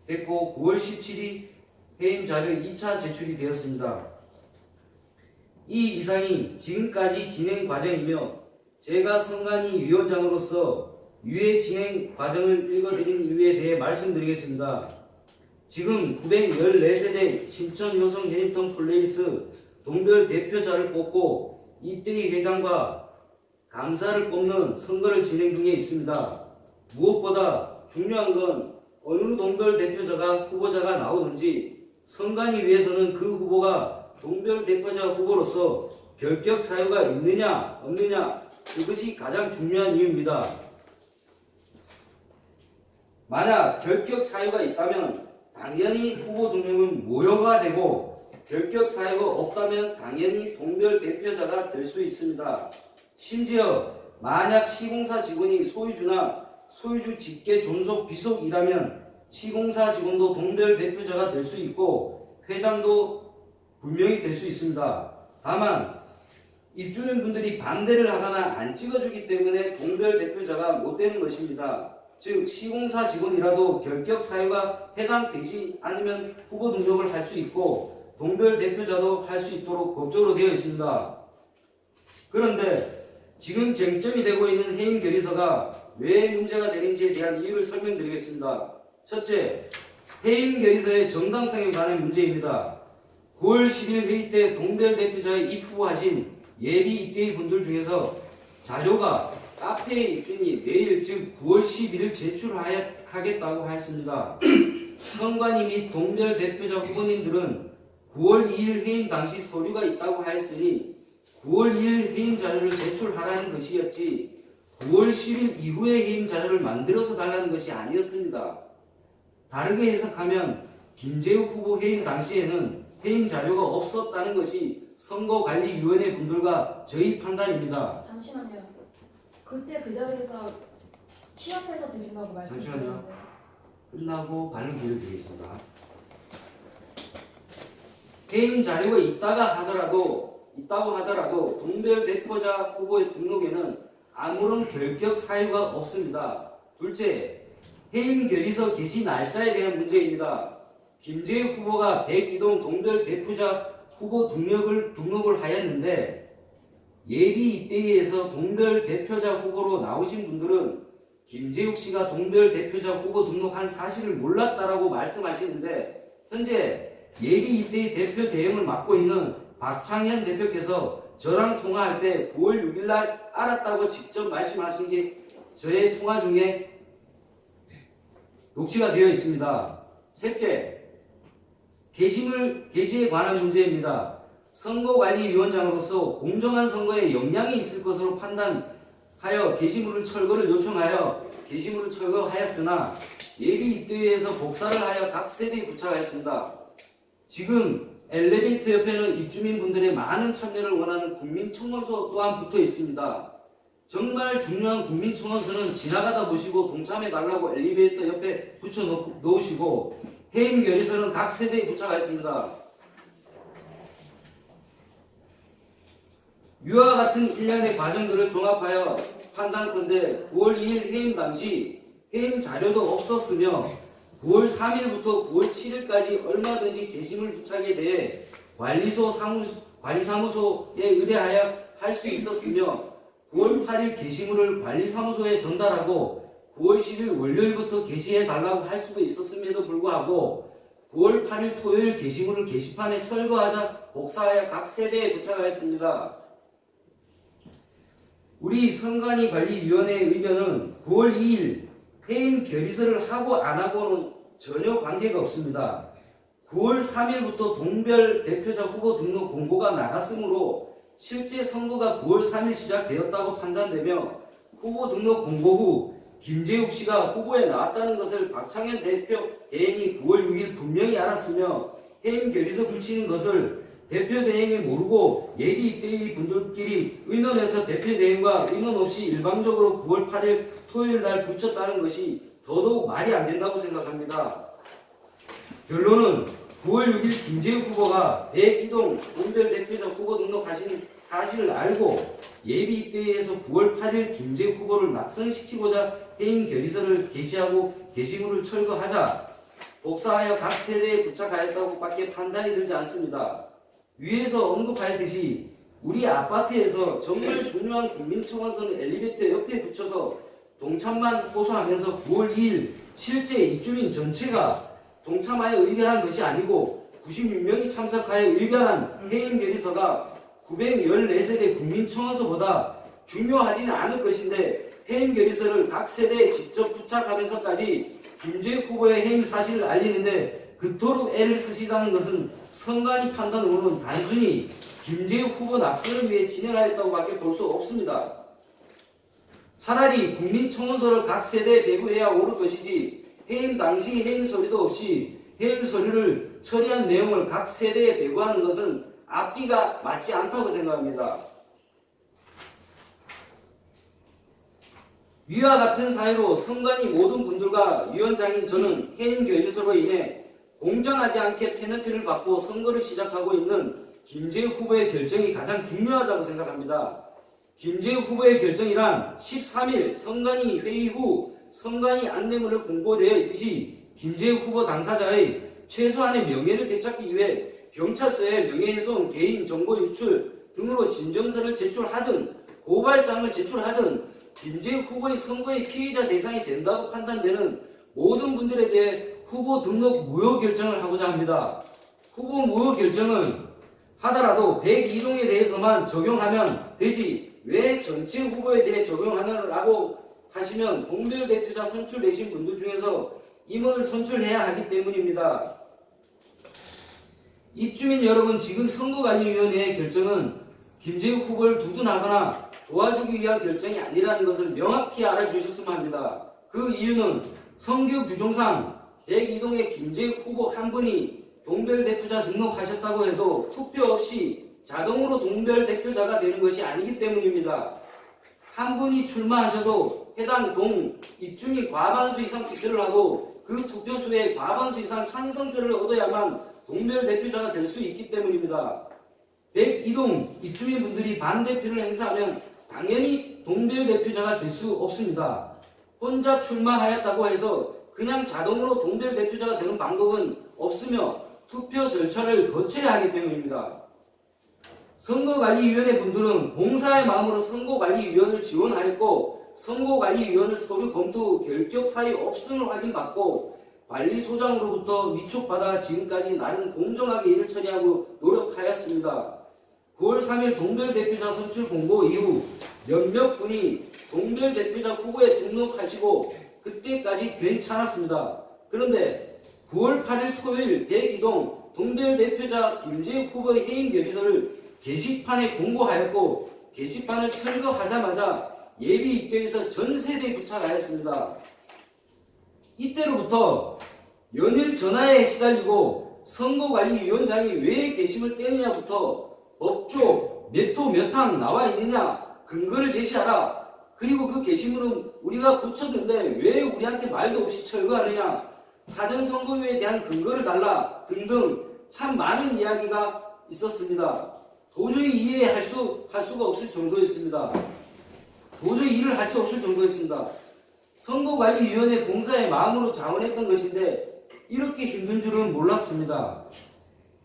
됐고 9월 17일 해임 자료 2차 제출이 되었습니다. 이 이상이 지금까지 진행 과정이며 제가 선관위 위원장으로서 유예 진행 과정을 읽어드린 이유에 대해 말씀드리겠습니다. 지금 914세대 신천 효성 해리턴 플레이스 동별 대표자를 뽑고 이때의 회장과 감사를 뽑는 선거를 진행 중에 있습니다. 무엇보다 중요한 건 어느 동별 대표자가 후보자가 나오든지 선관위에서는 그 후보가 동별 대표자 후보로서 결격 사유가 있느냐 없느냐 그것이 가장 중요한 이유입니다. 만약 결격 사유가 있다면 당연히 후보 등록은 무효가 되고 결격 사유가 없다면 당연히 동별 대표자가 될 수 있습니다. 심지어 만약 시공사 직원이 소유주나 소유주 직계 존속 비속이라면 시공사 직원도 동별 대표자가 될 수 있고 회장도 분명히 될 수 있습니다. 다만 입주민분들이 반대를 하거나 안 찍어주기 때문에 동별 대표자가 못 되는 것입니다. 즉 시공사 직원이라도 결격 사유가 해당되지 않으면 후보 등록을 할 수 있고 동별 대표자도 할 수 있도록 법적으로 되어 있습니다. 그런데 지금 쟁점이 되고 있는 해임 결의서가 왜 문제가 되는지에 대한 이유를 설명드리겠습니다. 첫째, 해임 결의서의 정당성에 관한 문제입니다. 9월 10일 회의 때 동별 대표자에 입후보하신 예비 입대의 분들 중에서 자료가 카페에 있으니 내일 즉 9월 11일 제출하겠다고 하였습니다. 선관위 및 동별 대표자 후보님들은 9월 2일 해임 당시 서류가 있다고 하였으니 9월 2일 해임 자료를 제출하라는 것이었지 9월 10일 이후에 해임 자료를 만들어서 달라는 것이 아니었습니다. 다르게 해석하면 김재욱 후보 해임 당시에는 해임 자료가 없었다는 것이 선거관리위원회 분들과 저희 판단입니다. 잠시만요. 그때 그 자리에서 취업해서 드린다고 말씀드렸는데. 잠시만요. 끝나고 발언 기회를 드리겠습니다. 해임 자료가 있다고 하더라도 동별 대표자 후보의 등록에는 아무런 결격 사유가 없습니다. 둘째, 해임 결의서 게시 날짜에 대한 문제입니다. 김재욱 후보가 백이동 동별 대표자 후보 등록을 하였는데 예비 입대회에서 동별 대표자 후보로 나오신 분들은 김재욱 씨가 동별 대표자 후보 등록한 사실을 몰랐다라고 말씀하시는데 현재 예비 입대회 대표 대행을 맡고 있는 박창현 대표께서 저랑 통화할 때 9월 6일 날 알았다고 직접 말씀하신 게 저의 통화 중에 녹취가 되어 있습니다. 셋째, 게시에 관한 문제입니다. 선거관리위원장으로서 공정한 선거에 영향이 있을 것으로 판단하여 게시물을 철거하였으나 예비 입대회에서 복사를 하여 각 세대에 부착하였습니다. 지금 엘리베이터 옆에는 입주민분들의 많은 참여를 원하는 국민청원서 또한 붙어 있습니다. 정말 중요한 국민청원서는 지나가다 보시고 동참해달라고 엘리베이터 옆에 붙여 놓으시고 해임 결의서는 각 세대에 부착하였습니다. 위와 같은 일련의 과정들을 종합하여 판단컨대 9월 2일 해임 당시 해임 자료도 없었으며 9월 3일부터 9월 7일까지 얼마든지 게시물 부착에 대해 관리사무소에 의뢰하여 할 수 있었으며 9월 8일 게시물을 관리사무소에 전달하고 9월 10일 월요일부터 게시해달라고 할 수도 있었음에도 불구하고 9월 8일 토요일 게시물을 게시판에 철거하자 복사하여 각 세대에 부착하였습니다. 우리 선관위관리위원회의 의견은 9월 2일 해임 결의서를 하고 안 하고는 전혀 관계가 없습니다. 9월 3일부터 동별 대표자 후보 등록 공고가 나갔으므로 실제 선거가 9월 3일 시작되었다고 판단되며 후보 등록 공고 후 김재욱 씨가 후보에 나왔다는 것을 박창현 대행이 9월 6일 분명히 알았으며 해임 결의서 붙이는 것을 대표 대행이 모르고 예비 입대위 분들끼리 의논해서 대표 대행과 의논 없이 일방적으로 9월 8일 토요일 날 붙였다는 것이 더더욱 말이 안 된다고 생각합니다. 결론은 9월 6일 김재욱 후보가 백이동 동별 대표자 후보 등록하신 사실을 알고 예비 입대위에서 9월 8일 김재욱 후보를 낙선시키고자 해임 결의서를 게시하고 게시물을 철거하자 복사하여 각 세대에 부착하였다고 밖에 판단이 들지 않습니다. 위에서 언급하였듯이 우리 아파트에서 정말 중요한 국민청원서는 엘리베이터 옆에 붙여서 동참만 호소하면서 9월 2일 실제 입주민 전체가 동참하여 의견한 것이 아니고 96명이 참석하여 의견한 해임 결의서가 914세대 국민청원서보다 중요하지는 않을 것인데 해임 결의서를 각 세대에 직접 부착하면서까지 김재욱 후보의 해임 사실을 알리는데 그토록 애를 쓰시다는 것은 선관위 판단으로는 단순히 김재욱 후보 낙선을 위해 진행하였다고밖에 볼 수 없습니다. 차라리 국민청원서를 각 세대에 배부해야 옳을 것이지 해임 당시 해임 서류도 없이 해임 서류를 처리한 내용을 각 세대에 배부하는 것은 앞뒤가 맞지 않다고 생각합니다. 위와 같은 사유로 선관위 모든 분들과 위원장인 저는 해임 결의서로 인해 공정하지 않게 페널티를 받고 선거를 시작하고 있는 김재욱 후보의 결정이 가장 중요하다고 생각합니다. 김재욱 후보의 결정이란 13일 선관위 회의 후 선관위 안내문을 공고되어 있듯이 김재욱 후보 당사자의 최소한의 명예를 되찾기 위해 경찰서에 명예훼손, 개인 정보 유출 등으로 진정서를 제출하든 고발장을 제출하든 김재욱 후보의 선거의 피해자 대상이 된다고 판단되는 모든 분들에 대해 후보 등록 무효 결정을 하고자 합니다. 후보 무효 결정은 하더라도 102동에 대해서만 적용하면 되지 왜 전체 후보에 대해 적용하느라고 하시면 동별 대표자 선출되신 분들 중에서 임원을 선출해야 하기 때문입니다. 입주민 여러분, 지금 선거관리위원회의 결정은 김재욱 후보를 두둔하거나 도와주기 위한 결정이 아니라는 것을 명확히 알아주셨으면 합니다. 그 이유는 선거 규정상 102동의 김재욱 후보 한 분이 동별 대표자 등록하셨다고 해도 투표 없이 자동으로 동별 대표자가 되는 것이 아니기 때문입니다. 한 분이 출마하셔도 해당 동 입주민 과반수 이상 투표를 하고 그 투표수의 과반수 이상 찬성표를 얻어야만 동별 대표자가 될 수 있기 때문입니다. 102동 입주민분들이 반대표를 행사하면 당연히 동별 대표자가 될 수 없습니다. 혼자 출마하였다고 해서 그냥 자동으로 동별 대표자가 되는 방법은 없으며 투표 절차를 거쳐야 하기 때문입니다. 선거관리위원회 분들은 봉사의 마음으로 선거관리위원을 지원하였고 선거관리위원을 서류 검토 결격 사유 없음을 확인받고 관리소장으로부터 위촉받아 지금까지 나름 공정하게 일을 처리하고 노력하였습니다. 9월 3일 동별 대표자 선출 공고 이후 몇몇 분이 동별 대표자 후보에 등록하시고 그때까지 괜찮았습니다. 그런데 9월 8일 토요일 102동 동별 대표자 김재욱 후보의 해임 결의서를 게시판에 공고하였고 게시판을 철거하자마자 예비 입대에서 전 세대에 부착하였습니다. 이때로부터 연일 전화에 시달리고 선거관리위원장이 왜 게시물 떼느냐부터 법조 몇 호 몇 항 나와 있느냐 근거를 제시하라. 그리고 그 게시물은 우리가 붙였는데 왜 우리한테 말도 없이 철거하느냐, 사전선거유에 대한 근거를 달라 등등 참 많은 이야기가 있었습니다. 도저히 이해할 수가 없을 정도였습니다. 도저히 일을 할 수 없을 정도였습니다. 선거관리위원회 봉사의 마음으로 자원했던 것인데 이렇게 힘든 줄은 몰랐습니다.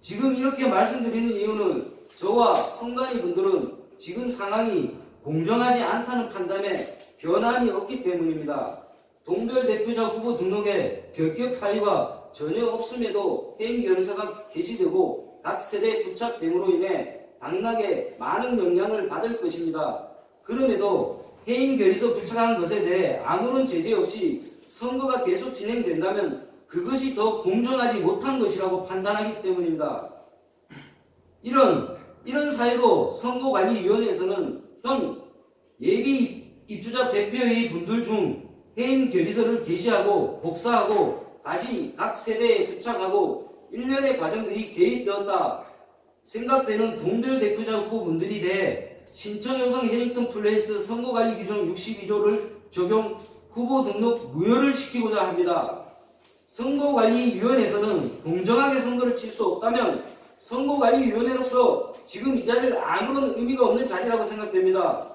지금 이렇게 말씀드리는 이유는 저와 선관위 분들은 지금 상황이 공정하지 않다는 판단에 변함이 없기 때문입니다. 동별 대표자 후보 등록에 결격 사유가 전혀 없음에도 해임 결의서가 게시되고 각 세대에 부착됨으로 인해 당락에 많은 영향을 받을 것입니다. 그럼에도 해임 결의서 부착한 것에 대해 아무런 제재 없이 선거가 계속 진행된다면 그것이 더 공정하지 못한 것이라고 판단하기 때문입니다. 이런 사유로 선거관리위원회에서는 현 예비 입주자 대표회의 분들 중 해임 결의서를 게시하고 복사하고 다시 각 세대에 부착하고 일련의 과정들이 개입되었다 생각되는 동별 대표자 후보분들이 대해 신천여성 해링턴 플레이스 선거관리 규정 62조를 적용 후보 등록 무효를 시키고자 합니다. 선거관리위원회에서는 공정하게 선거를 칠 수 없다면 선거관리위원회로서 지금 이 자리를 아무런 의미가 없는 자리라고 생각됩니다.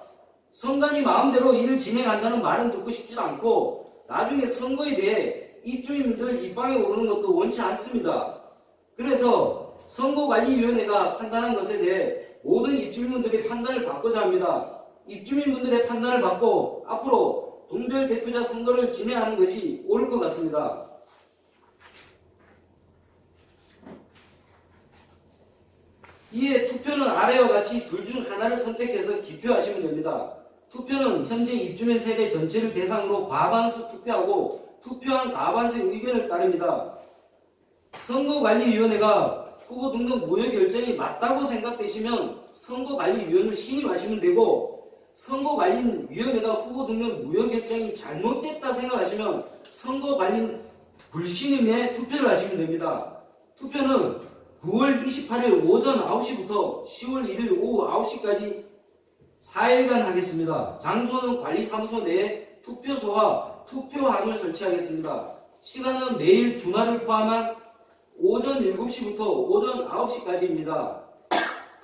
선관위 마음대로 일을 진행한다는 말은 듣고 싶지도 않고 나중에 선거에 대해 입주민들 입방에 오르는 것도 원치 않습니다. 그래서 선거관리위원회가 판단한 것에 대해 모든 입주민분들의 판단을 받고자 합니다. 입주민분들의 판단을 받고 앞으로 동별 대표자 선거를 진행하는 것이 옳을 것 같습니다. 이에 투표는 아래와 같이 둘 중 하나를 선택해서 기표하시면 됩니다. 투표는 현재 입주민 세대 전체를 대상으로 과반수 투표하고 투표한 과반수의 의견을 따릅니다. 선거관리위원회가 후보 등록 무효 결정이 맞다고 생각되시면 선거관리위원을 신임하시면 되고 선거관리위원회가 후보 등록 무효 결정이 잘못됐다 생각하시면 선거관리 불신임에 투표를 하시면 됩니다. 투표는 9월 28일 오전 9시부터 10월 1일 오후 9시까지 4일간 하겠습니다. 장소는 관리사무소 내에 투표소와 투표함을 설치하겠습니다. 시간은 매일 주말을 포함한 오전 7시부터 오전 9시까지입니다.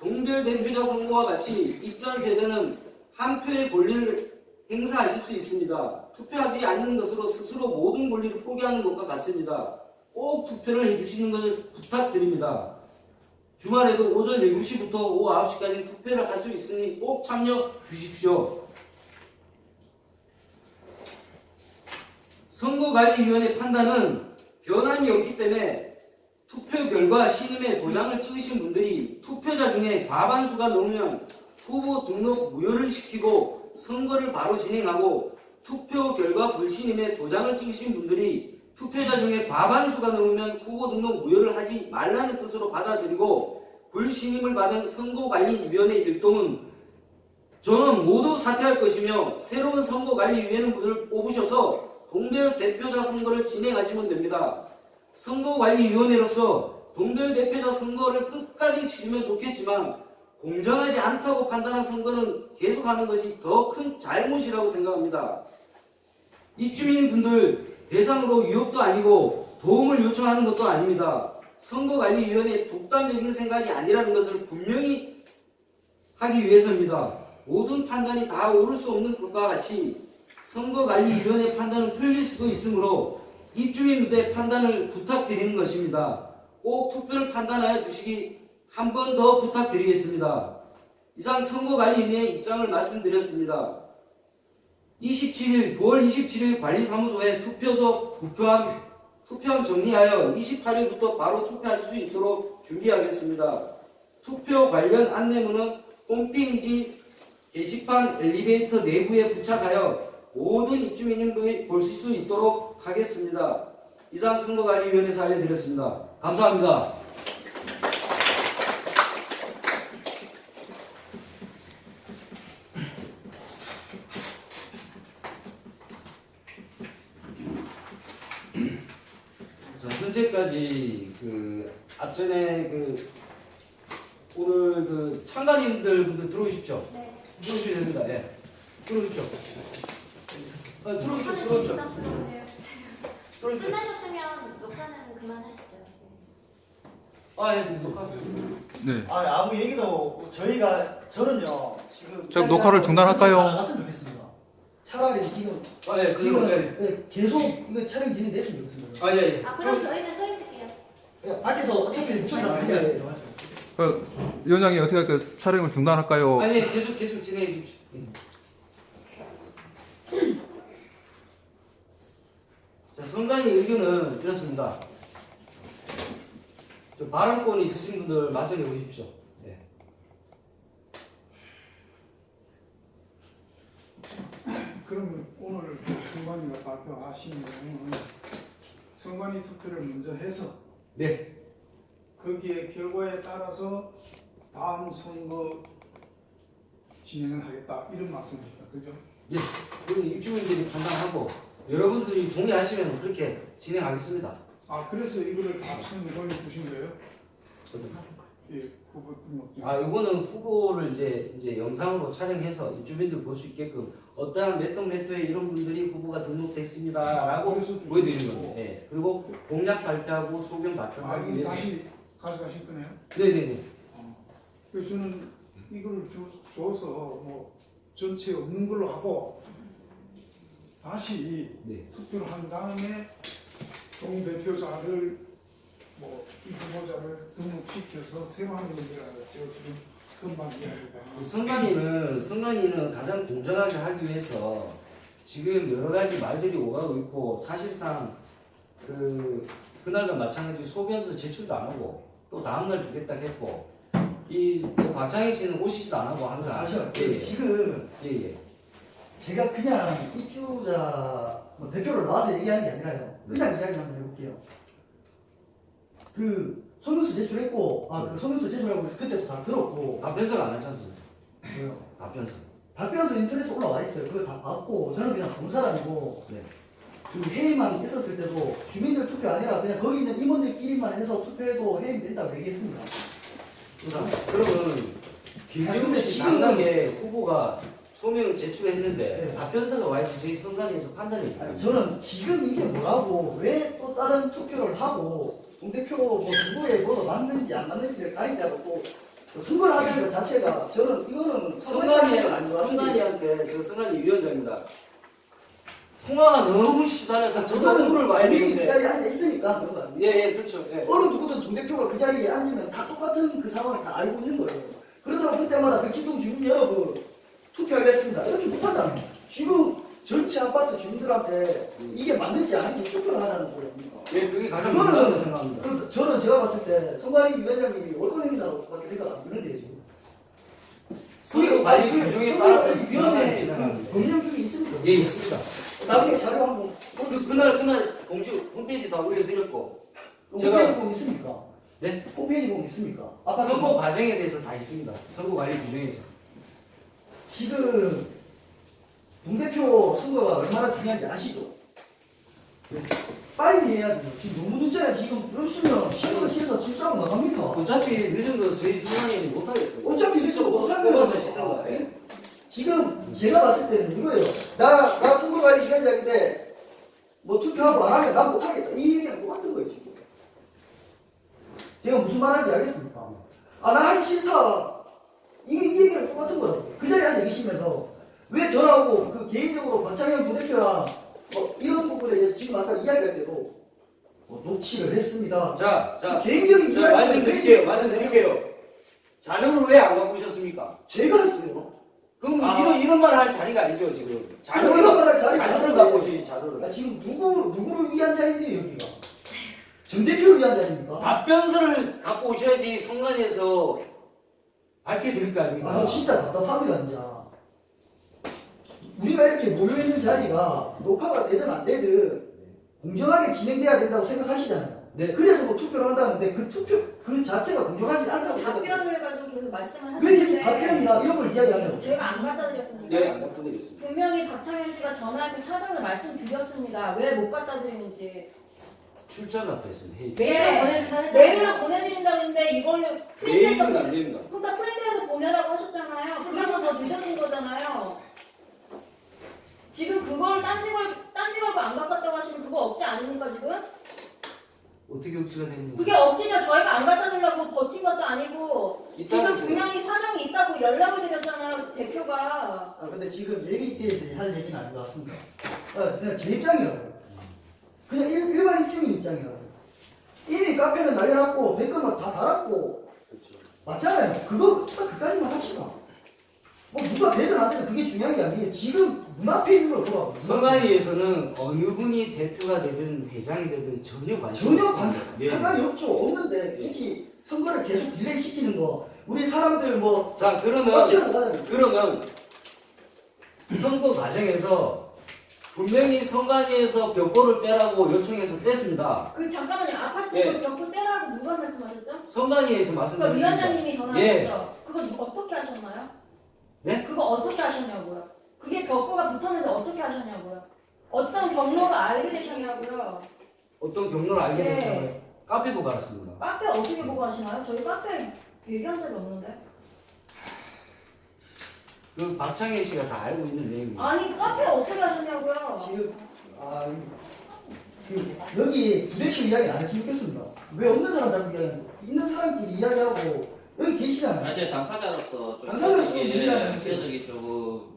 동별 대표자 선거와 같이 입주한 세대는 한 표의 권리를 행사하실 수 있습니다. 투표하지 않는 것으로 스스로 모든 권리를 포기하는 것과 같습니다. 꼭 투표를 해주시는 것을 부탁드립니다. 주말에도 오전 7시부터 오후 9시까지 투표를 할 수 있으니 꼭 참여 주십시오. 선거관리위원회 판단은 변함이 없기 때문에 투표 결과 신임의 도장을 찍으신 분들이 투표자 중에 과반수가 넘으면 후보 등록 무효를 시키고 선거를 바로 진행하고 투표 결과 불신임의 도장을 찍으신 분들이 투표자 중에 과반수가 넘으면 후보 등록 무효를 하지 말라는 뜻으로 받아들이고 불신임을 받은 선거관리위원회 일동은 저는 모두 사퇴할 것이며 새로운 선거관리위원회를 뽑으셔서 동별 대표자 선거를 진행하시면 됩니다. 선거관리위원회로서 동별 대표자 선거를 끝까지 치르면 좋겠지만 공정하지 않다고 판단한 선거는 계속하는 것이 더 큰 잘못이라고 생각합니다. 입주민분들 대상으로 유혹도 아니고 도움을 요청하는 것도 아닙니다. 선거관리위원회의 독단적인 생각이 아니라는 것을 분명히 하기 위해서입니다. 모든 판단이 다 옳을 수 없는 것과 같이 선거관리위원회 판단은 틀릴 수도 있으므로 입주민들의 판단을 부탁드리는 것입니다. 꼭 투표를 판단하여 주시기 한 번 더 부탁드리겠습니다. 이상 선거관리위원회의 입장을 말씀드렸습니다. 9월 27일 관리사무소에 투표소 투표함 정리하여 28일부터 바로 투표하실 수 있도록 준비하겠습니다. 투표 관련 안내문은 홈페이지 게시판 엘리베이터 내부에 부착하여 모든 입주민이 볼 수 있도록 하겠습니다. 이상 선거관리위원회에서 알려드렸습니다. 감사합니다. 자, 현재까지 앞전에 오늘 참가님들 들어오십시오. 네. 들어오셔야 됩니다. 예. 들어오십시오. 들어오십시오. 들어오십시오. 끝나셨으면 녹화는 그만하시죠. 아, 예, 녹화. 네. 아무 얘기도 저는요 지금 저 녹화를 중단할까요? 나갔으면 좋겠습니다. 차라리 지금 아, 예, 계속 이거 촬영 진행됐으면 좋겠습니다. 아, 예. 아, 그럼 저희는 서 있을게요. 밖에서 어차피 목소리 다 들리잖아요. 위원장이 어떻게 할까요? 촬영을 중단할까요? 아니, 계속 진행해 주십시오. 자, 선관위 의견은 이렇습니다. 발언권이 있으신 분들 말씀해 보십시오. 네. 그러면 오늘 선관위가 발표하신 내용은 선관위 투표를 먼저 해서 네. 거기에 결과에 따라서 다음 선거 진행을 하겠다 이런 말씀이시다. 그죠? 예. 우리 입주민들이 판단하고 여러분들이 동의하시면 그렇게 진행하겠습니다. 아 그래서 이거를 합쳐서 올려주신 거예요? 예, 후보 등록증. 아, 이거는 후보를 이제 영상으로 촬영해서 입주민들 볼 수 있게끔 어떠한 몇 동 몇 호에 이런 분들이 후보가 등록됐습니다라고 그래서 보여드리는 주시고. 겁니다. 예. 그리고 공약 발표하고 소견 아 발표하기 이거 위해서. 다시 가져가실 거네요? 네네네. 그래서 저는 이걸 줘서 뭐 전체 없는 걸로 하고 다시 네. 투표를 한 다음에 동대표자를 뭐 이 후보자를 등록시켜서 새로 하는 문제라고 지금 금방 이야기가. 선관위는 가장 공정하게 하기 위해서 지금 여러 가지 말들이 오가고 있고 사실상 그날과 마찬가지로 소견서 제출도 안 하고 또 다음날 주겠다 했고 또 박장희 씨는 오시지도 안 하고 항상. 잠시만요. 예, 예. 지금 예. 제가 그냥 입주자 뭐 대표를 나와서 얘기하는 게 아니라요. 그냥 이야기 한번 해볼게요. 그 소명서 제출했고, 그 소명서 제출하고 그때도 다 들었고, 답변서가 안 하지 않습니까? 뭐요? 답변서. 답변서 인터넷에 올라와 있어요. 그거 다 봤고, 저는 그냥 본 사람이고, 네. 그 회의만 있었을 때도 주민들 투표 아니라 그냥 거기 있는 임원들끼리만 해서 투표해도 회의 된다고 얘기했습니다. 자, 그러면 김정은 씨 지금- 당락에 후보가 소명을 제출했는데 네. 답변서가 와야지 저희 선관위에서 판단해 줍니다. 아니, 저는 지금 이게 뭐라고, 왜 또 다른 투표를 하고, 동대표 뭐 누구의 뭐가 맞는지 안 맞는지를 가리지 않고, 선거를 하는 것 자체가, 저는 이거는 선관위한테 저 선관위 위원장입니다. 통화가 너무 시달려서 저도 업무를 봐야 그 되는데. 자리에 앉아 있으니까 그런 거 아니에요? 예, 그렇죠. 예. 어느 누구든 동대표가 그 자리에 앉으면 다 똑같은 그 상황을 다 알고 있는 거예요. 그렇다고 그때마다 백진동 주민 여러분 투표하겠습니다. 이렇게 못하잖아요. 지금 전체 아파트 주민들한테 이게 맞는지 아닌지 투표를 하자는 거예요. 예, 그게 가장 그거는 중요하다고 생각합니다. 저는 제가 봤을 때 선관위 위원장님이 월권 행사로밖에 생각 안 드는데요, 지금. 선거 관리 그 규정에 따라서 위원회 그 진행합니다. 법령규정이 있습니다. 예, 있습니다. 나중에 자료 한번 그날 공지 홈페이지 다 올려드렸고 제가- 홈페이지 보면 있습니까? 네? 홈페이지 보면 있습니까? 선거 과정에 대해서 다 있습니다. 선거 관리 규정에서. 지금 동대표 선거가 얼마나 중요한지 아시죠? 빨리 해야죠. 지금 너무 늦잖아요. 지금 그랬으면 시에서 집사고 나갑니다. 어차피 늦은 저희 선관위는 못하겠어요. 어차피 늦죠. 못하는 뽑아서 거죠. 시는 거예요. 지금 제가 봤을 때는 이거예요. 나 선거관리위원장인데 뭐 투표하고 안 하면 난 못하겠다. 이 얘기랑 똑같은 거예요 지금. 제가 무슨 말하는지 알겠습니까? 나 하기 싫다. 이 얘기랑 똑같은 거예요. 그 자리에 앉아 계시면서 왜 전화오고 그 개인적으로 박창현 부대표랑 뭐 이런 부분에 대해서 지금 아까 이야기할 때도 뭐 녹취를 했습니다. 자, 개인적인 자, 이야기를 말씀드릴게요. 자료를 왜 안 갖고 오셨습니까? 제가 했어요. 그럼 이런 말 할 자리가 아니죠, 지금. 이런 말할 자리가 자료를 아니에요. 갖고 오시, 자료를. 지금 누구를 위한 자리인데 여기가 정 대표를 위한 자리입니까? 답변서를 갖고 오셔야지 선관위에서 밝혀드릴 거 아닙니까? 진짜 답답합니다 진짜. 우리가 이렇게 모여있는 자리가 녹화가 되든 안 되든 공정하게 진행돼야 된다고 생각하시잖아요. 네. 그래서 뭐 투표를 한다는데 그 투표 그 자체가 공정하지 않다고 생각해요. 답변을 가지고 계속 말씀을 왜 계속 하시는데 답변이나 이런 걸 이야기하냐고. 제가 안 갖다 드렸습니까? 네, 안 갖고 드리겠습니다. 분명히 박창현 씨가 전화해서 사정을 말씀드렸습니다. 왜 못 갖다 드리는지. 출장 갔다 했습니다. 회의. 메일로 보내준다 했잖아요. 메일로 보내드린다 그랬는데 이걸로 메일은 프린트해서 안 됩니다. 그러니까 프린트해서 보내라고 하셨잖아요. 그러면 더 늦어진 거잖아요. 지금 그걸 딴지 걸고 안 갖다 하시면 그거 억지 아닙니까 지금? 어떻게 억지가 됩니까? 그게 억지죠. 저희가 안 갖다 주려고 버틴 것도 아니고 지금 있다면서요. 분명히 사정이 있다고 연락을 드렸잖아요. 대표가. 근데 지금 얘기대에서 할 얘기는 아닌 것 같습니다. 그냥 제 입장이라고요. 그냥 일반 입주민 입장이라서. 이미 카페는 날려놨고 댓글 막 다 달았고 그렇죠. 맞잖아요. 그거 딱 그까지만 합시다. 뭐 누가 되든 안 되든 그게 중요한 게 아니에요. 지금 눈앞에 있는 걸 보라고. 선관위에서는 어느 분이 대표가 되든 회장이 되든 전혀 관심 전혀 없습니다. 네. 상관이 없죠. 없는데 굳이 선거를 계속 딜레이 시키는 거. 우리 사람들 뭐 자, 그러면 가자면 선거 과정에서 분명히 선관위에서 벽보를 떼라고 요청해서 뗐습니다. 그 잠깐만요. 아파트 예. 벽고 떼라고 누가 말씀하셨죠? 선관위에서 그 말씀드렸습니다. 위원장님이 전화하셨죠? 그거 어떻게 하셨나요? 네? 그거 어떻게 하셨냐고요? 그게 벽보가 붙었는데 어떻게 하셨냐고요? 어떤 경로를 알게 되셨냐고요? 어떤 경로를 알게 네. 됐잖아요. 카페 보고 알았습니다. 카페 어떻게 보고 하시나요? 저희 카페 얘기한 적이 없는데. 그 박창현 씨가 다 알고 있는 내용입니다. 아니 카페 어떻게 하셨냐고요? 지금 여기 부대식 이야기 안 했으면 좋겠습니다. 왜 없는 사람 자꾸 이야기하는 있는 사람끼리 이야기하고 여기 계시잖아요. 이제 당사자로서 좀 당사자로서 이게 문제가 피해들이 조금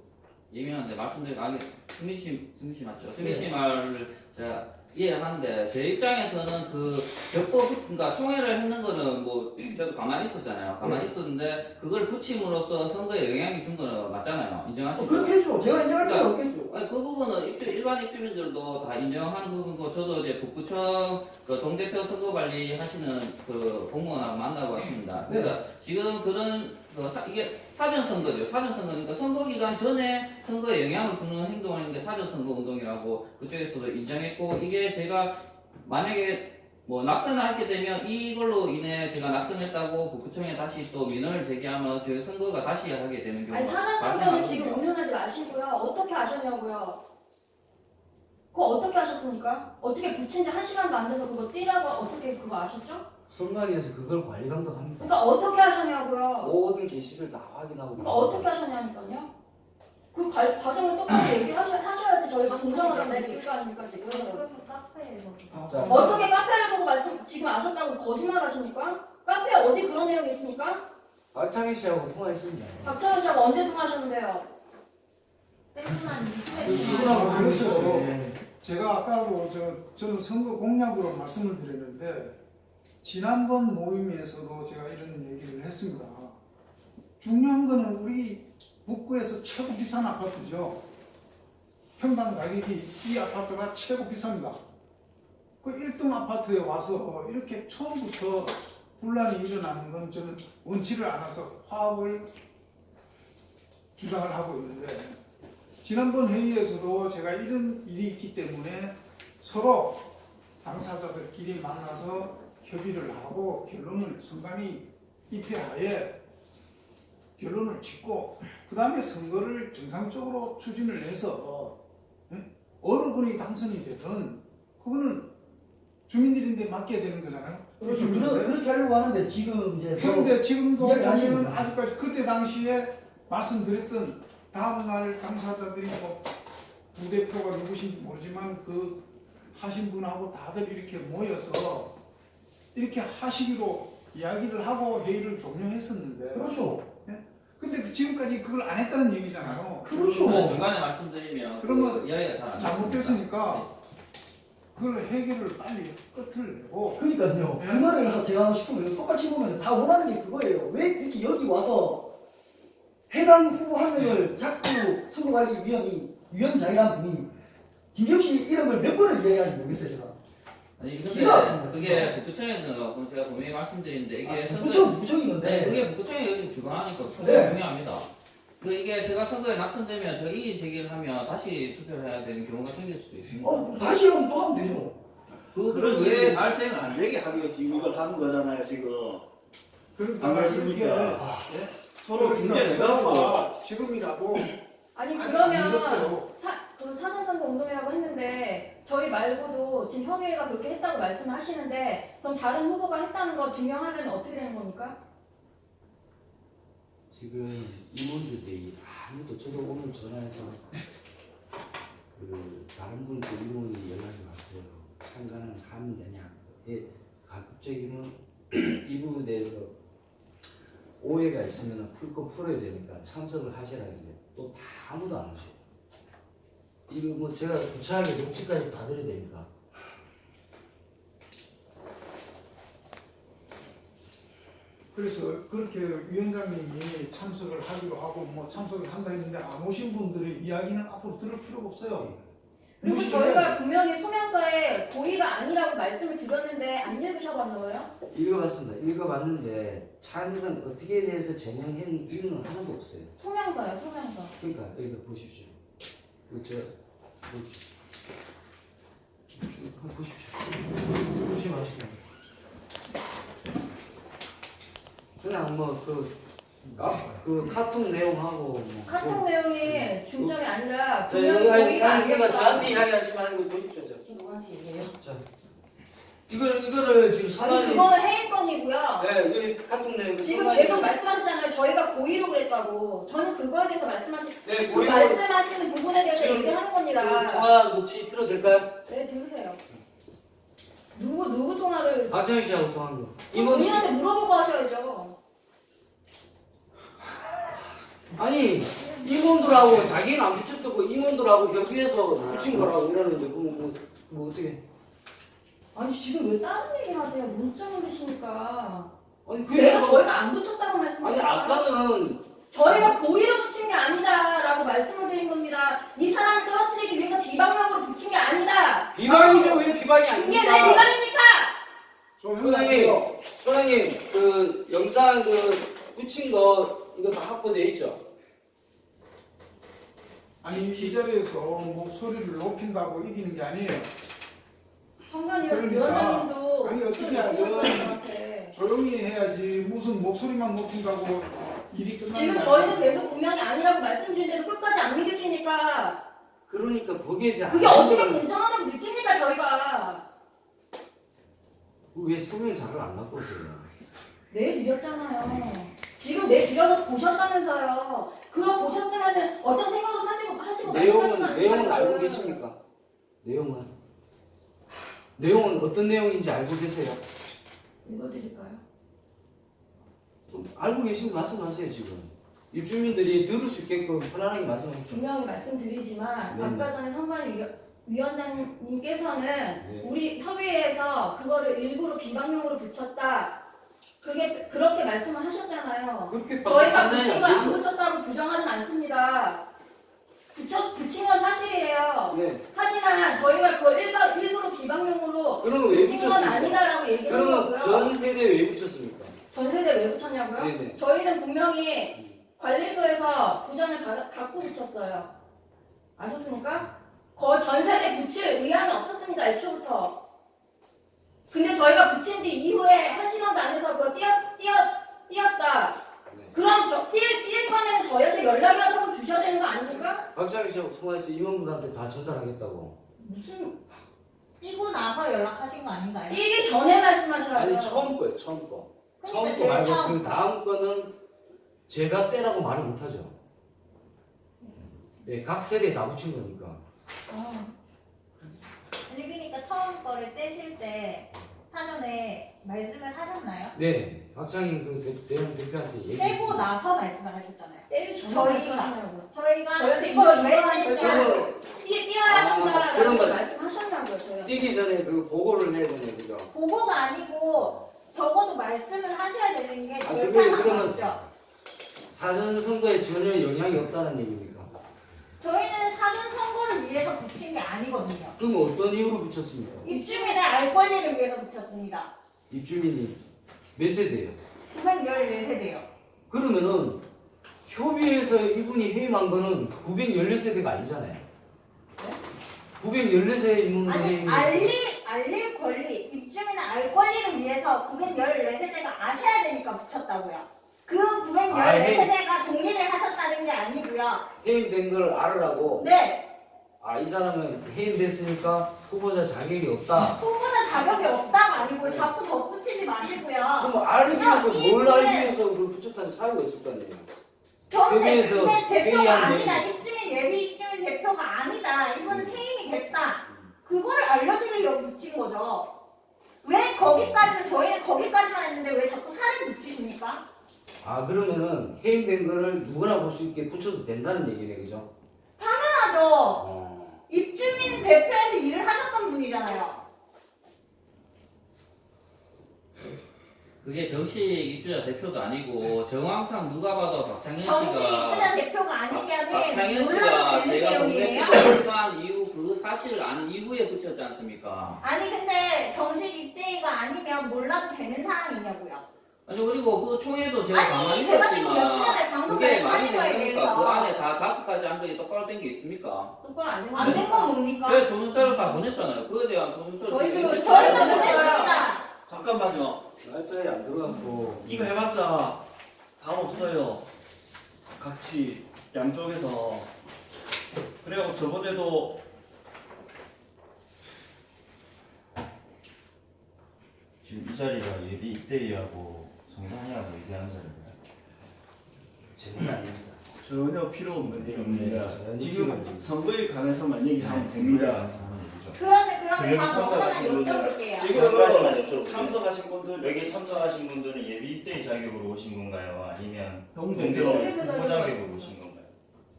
예민한데 말씀드린 승민 씨 맞죠? 승민 씨 말을 제가 이해를 하는데 제 입장에서는 그 벽보 그러니까 총회를 했는 거는 뭐 저도 가만히 있었잖아요. 가만히 있었는데 그걸 붙임으로써 선거에 영향이 준 거는 맞잖아요. 인정하시죠? 그렇겠죠. 제가 인정할 필요 없겠죠. 아니, 그 부분은 일반 입주민들도 다 인정하는 부분이고 저도 이제 북구청 그 동대표 선거 관리 하시는 그 공무원하고 만나고 왔습니다. 그러니까 지금 그런 이게 사전 선거죠. 사전 선거니까 선거 기간 전에 선거에 영향을 주는 행동을 했는데 사전 선거 운동이라고 그쪽에서도 인정했고 이게 제가 만약에 뭐 낙선을 하게 되면 이걸로 인해 제가 낙선했다고 북구청에 다시 또 민원을 제기하면 저희 선거가 다시 하게 되는 경우가 아니 사전 선거는 발생하거든요. 지금 운영하지 마시고요. 어떻게 하셨냐고요? 그거 어떻게 하셨습니까? 어떻게 붙인 지 1시간도 안 돼서 그거 띄라고 어떻게 그거 아셨죠? 선관위에서 그걸 관리 감독합니다. 그러니까 어떻게 하셨냐고요? 모든 게시를 다 확인하고. 그러니까 어떻게 하셨냐니까요? 그 과정을 똑바로 얘기하셔야지 저희가 공정하게 드릴 거 아닙니까 지금? 그래서 카페에서 자, 어떻게 카페를 보고 말씀 지금 아셨다고 거짓말 하십니까? 카페에 어디 그런 내용이 있습니까? 박창현 씨하고 통화했습니다. 박찬호 씨하고 언제 통화하셨는데요? 그러고 그래서 제가 아까도 저는 선거 공약으로 말씀을 드렸는데 지난번 모임에서도 제가 이런 얘기를 했습니다. 중요한 거는 우리 북구에서 최고 비싼 아파트죠. 평당 가격이 이 아파트가 최고 비쌉니다. 그 1등 아파트에 와서 이렇게 처음부터 분란이 일어나는 건 저는 원치를 않아서 화합을 주장을 하고 있는데 지난번 회의에서도 제가 이런 일이 있기 때문에 서로 당사자들끼리 만나서 협의를 하고 결론을 선관위 입회하에 결론을 짓고 그 다음에 선거를 정상적으로 추진을 해서 어느 분이 당선이 되든 그거는 주민들인데 맡겨야 되는 거잖아요. 그렇죠. 그렇게 하려고 하는데 지금 이제 그런데 지금도 이야기 보면은 하십니다. 아직까지 그때 당시에 말씀드렸던 다음날 당사자들이 뭐 부대표가 누구신지 모르지만 그 하신 분하고 다들 이렇게 모여서 이렇게 하시기로 이야기를 하고 회의를 종료했었는데 그렇죠. 근데 지금까지 그걸 안 했다는 얘기잖아요. 그렇죠. 중간에 말씀드리면 그러면 그 이야기가 잘안 잘못됐으니까 그걸 해결을 빨리 끝을 내고 그러니까요. 그 말을 제가 하고 싶은 거예요. 똑같이 보면 다 원하는 게 그거예요. 왜 이렇게 여기 와서 해당 후보 한 명을 자꾸 선거관리위원장이라는 분이 김기혁 씨 이름을 몇 번을 이야기하는지 모르겠어요, 제가. 아니 기가 근데 막힙니다. 그게 북구청에는 그건 제가 분명히 말씀드리는데 이게 북구청이는데. 네, 그게 북구청이 여기 주관하니까 네. 굉장히 중요합니다. 그 이게 제가 선거에 낙선되면 저 이의 제기를 하면 다시 투표를 해야 되는 경우가 생길 수도 있습니다. 다시 하면 또 하면 되죠. 그걸 왜 왜 발생을 안 되게 하기 위해서 이걸 하는 거잖아요 지금. 그러니까 안 그렇습니까? 서로 그러니까 빙자해가지고 서로가 지금이라도 아니 아직 그러면 안 됐어요. 그 사전선거 운동이라고 했는데 저희 말고도 지금 협의회가 그렇게 했다고 말씀을 하시는데 그럼 다른 후보가 했다는 거 증명하면 어떻게 되는 겁니까? 지금 임원들이 아무도 저도 오늘 전화해서 그 다른 분께 임원이 연락이 왔어요. 참가는 하면 되냐? 예, 가급적이면 이 부분에 대해서 오해가 있으면 풀 거 풀어야 되니까 참석을 하시라는데 또 다 아무도 안 오셔요. 이거 뭐 제가 구차하게 녹취까지 다 드려야 됩니까? 그래서 그렇게 위원장님이 참석을 하기로 하고 뭐 참석을 한다 했는데 안 오신 분들의 이야기는 앞으로 들을 필요가 없어요. 그리고 무시해야 저희가 분명히 소명서에 고의가 아니라고 말씀을 드렸는데 안 읽으셔봤나봐요? 읽어봤습니다. 읽어봤는데 찬성 어떻게 대해서 제명한 이유는 하나도 없어요. 소명서요, 소명서. 그러니까 여기다 보십시오. 이거 제가 보십시오. 쭉 한번 보십시오. 보시면 아시죠? 그냥 뭐 그 그 카톡 내용하고 뭐. 카톡 내용이 중점이 아니라 저 분명히 고의가 아니 그러니까 아니었다. 저한테 이야기하지 말고 보십시오. 저. 누구한테 얘기해요? 자, 이거를 지금 아니 선관위 그거는 해임 건이고요. 네, 여기 카톡 내용 지금 선관위- 계속 말씀하셨잖아요. 저희가 고의로 그랬다고. 저는 그거에 대해서 네, 그 고의로 말씀하시는 부분에 대해서 지금 얘기하는 그 겁니다. 통화 녹취 들어도 될까요? 네, 들으세요. 누구 통화를 박정희 씨하고 통화한 거. 본인한테 물어보고 하셔야죠. 아니 임원들하고 자기는 안 붙였다고 임원들하고 협의해서 붙인 거라고 이러는데 뭐 어떻게? 아니 지금 왜 다른 얘기 하세요? 문자 보내시니까. 아니 내가 저희가 안 붙였다고 말씀드렸어요. 아니 아까는 저희가 고의로 붙인 게 아니다라고 말씀을 드린 겁니다. 이 사람을 떨어뜨리기 위해서 비방용으로 붙인 게 아니다. 비방이죠. 왜 비방이 이게 왜 아닙니까? 비방입니까? 소장님 그 영상 그 붙인 거 이거 다 확보돼 있죠? 아니 이 자리에서 목소리를 높인다고 이기는 게 아니에요. 성관위원 그러니까 위원장님도 아니 어떻게 목소리 높였어요, 하면 저한테. 조용히 해야지 무슨 목소리만 높인다고 일이 끝나는 지금 거 저희는 아니에요. 계속 분명히 아니라고 말씀드리는데도 끝까지 안 믿으시니까 그러니까 거기에 대한 그게 어떻게 공정하다고 느낍니까 저희가. 왜 소명 자를 안 갖고 있어요? 내드렸잖아요. 지금 내드려서 보셨다면서요. 그거 보셨으면은 어떤 생각을 하시고 내용은 알고 계십니까? 내용은 어떤 내용인지 알고 계세요? 읽어드릴까요? 알고 계시면 말씀하세요 지금. 입주민들이 들을 수 있게끔 편안하게 말씀하십시오. 분명히 말씀드리지만 네. 아까 전에 선관위 위원장님께서는 네. 우리 협의회에서 그거를 일부러 비방용으로 붙였다. 그게 그렇게 말씀을 하셨잖아요. 그렇게 저희가 판단이 붙인 안 걸 안 되죠. 붙였다고 부정하진 않습니다. 붙인 건 사실이에요. 네. 하지만 저희가 그걸 일부러 비방용으로 그러면 왜 붙인 건 붙였습니까? 아니다라고 얘기하는 그러면 거고요. 전 세대 왜 붙였습니까? 전세대 왜 붙였냐고요? 네네. 저희는 분명히 관리소에서 도장을 갖고 붙였어요. 아셨습니까? 그 전세대 붙일 의향이 없었습니다. 애초부터. 근데 저희가 붙인 뒤 이후에 1시간도 안 해서 그거 띄었다. 네. 그럼 띄일 거면 저희한테 연락이라도 한번 주셔야 되는 거 아닙니까? 박장희 씨하고 통화해서 임원분한테 다 전달하겠다고. 무슨 뛰고 나서 연락하신 거 아닌가요? 띄기 전에 말씀하셔야죠. 아니 처음 거예요 처음 거. 그러니까 처음 거 제일 말고 처음 그 다음 거는 제가 떼라고 말을 못하죠. 네, 각 세대에 다 붙인 거니까. 아니 그러니까 처음 거를 떼실 때 사전에 말씀을 하셨나요? 네, 박장희 그 대표한테 떼고 얘기했습니다. 나서 말씀을 하셨잖아요. 떼기 전에 저희가- 말씀하시냐고요. 저희가 저희한테 이걸 이거 왜 이거만 뺐냐? 결정하고 띄어야 아, 한다라고 그런 거. 말씀하셨냐고요. 저희한테. 뛰기 전에 그 보고를 해야 되는 거죠. 보고가 아니고 적어도 말씀을 하셔야 되는 게 그게 절차가 그러면 맞죠. 사전 선거에 전혀 영향이 없다는 얘기입니까? 저희는 사전 선거를 위해서 붙인 게 아니거든요. 그럼 어떤 이유로 붙였습니까? 입주민의 알 권리를 위해서 붙였습니다. 입주민이 몇 세대예요? 914세대요. 그러면은 협의회에서 이분이 해임한 거는 914세대가 아니잖아요. 914세대 인문으로 아니 해임했어요. 알릴 권리, 입주민의 알 권리를 위해서 914세대가 아셔야 되니까 붙였다고요. 그 914세대가 동의를 하셨다는 게 아니고요. 해임된 걸 알으라고. 네, 아, 이 사람은 해임됐으니까 후보자 자격이 없다. 후보자 자격이 없다가 아니고 자꾸 덧붙이지 마시고요. 그럼 알기 위해서 이 뭘 부분은- 알기 위해서 그걸 붙였다는 사유가 있을 거 아니에요. 저는 협의회에서 대표가 회의한 아니다. 내용. 입주민 예비 입주민 대표가 아니다. 이거는 해임이 됐다. 그거를 알려드리려고 붙인 거죠. 왜 거기까지는 저희는 거기까지만 했는데 왜 자꾸 살을 붙이십니까? 아, 그러면은 해임된 거를 누구나 볼 수 있게 붙여도 된다는 얘기네, 그죠? 당연하죠. 입주민 대표에서 일을 하셨던 분이잖아요. 그게 정식 입주자 대표도 아니고 정황상 누가 봐도 박창현 정식 씨가 입주자 대표가 아니면 박창현 몰라도 씨가 되는 제가 내용이에요. 공개표를 출마한 이후 그 사실을 안 이후에 붙였지 않습니까? 아니 근데 정식 입대가 아니면 몰라도 되는 상황이냐고요. 아니 그리고 그 총회도 제가 아니, 가만히 제가 지금 몇 있었지만 시간에 방금 그게 많이 말씀하신 거에 되니까 대해서. 그 안에 다 5가지 안들이 똑바로 된 게 있습니까? 똑바로 안 안 된 건 네. 뭡니까? 제가 조문자료 다 보냈잖아요. 그에 대한 조문서를 저희도 저희도 보냈습니다. 잠깐만요. 날짜에 안 들어갔고. 이거 해봤자 답 없어요. 같이 양쪽에서. 그리고 저번에도 지금 이 자리가 예비 입대위하고 성관이하고 얘기하는 자리입니다. 제가 아닙니다. 전혀 필요 없는 내용입니다. 네, 지금 선거에 관해서만 얘기하면 됩니다. 그러면 그래도 다 참석하신 먹으면 분들. 여쭤볼게요. 지금 참석하신 분들 여기 참석하신 분들은 예비 입대위 자격으로 오신 건가요? 아니면 동대표 후보 자격으로 오신 건가요?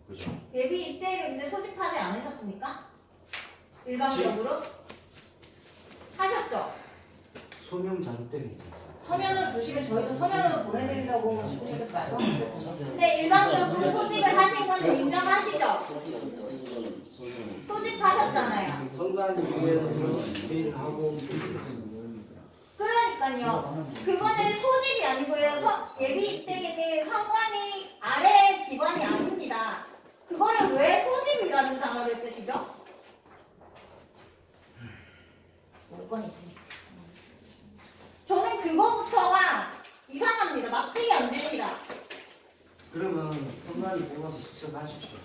그죠? 예비 입대인데 소집하지 않으셨습니까? 일방적으로? 하셨죠? 소명 자격 때문에 있지 않습니까? 서면을 주시면 저희도 서면으로 보내드리려고 준비했어요. 근데 일방적으로 소집을 하신 거는 인정하시죠? 소집하셨잖아요. 선관위원회에서 입대하고 있습니다. 그러니까요. 그거는 소집이 아니고요. 예비 입대인의 선관위 아래 기관이 아닙니다. 그거를 왜 소집이라는 단어를 쓰시죠? 물건이지. 저는 그거부터가 이상합니다. 납득이 안 됩니다. 그러면 선관위 뽑아서 수석하십시오.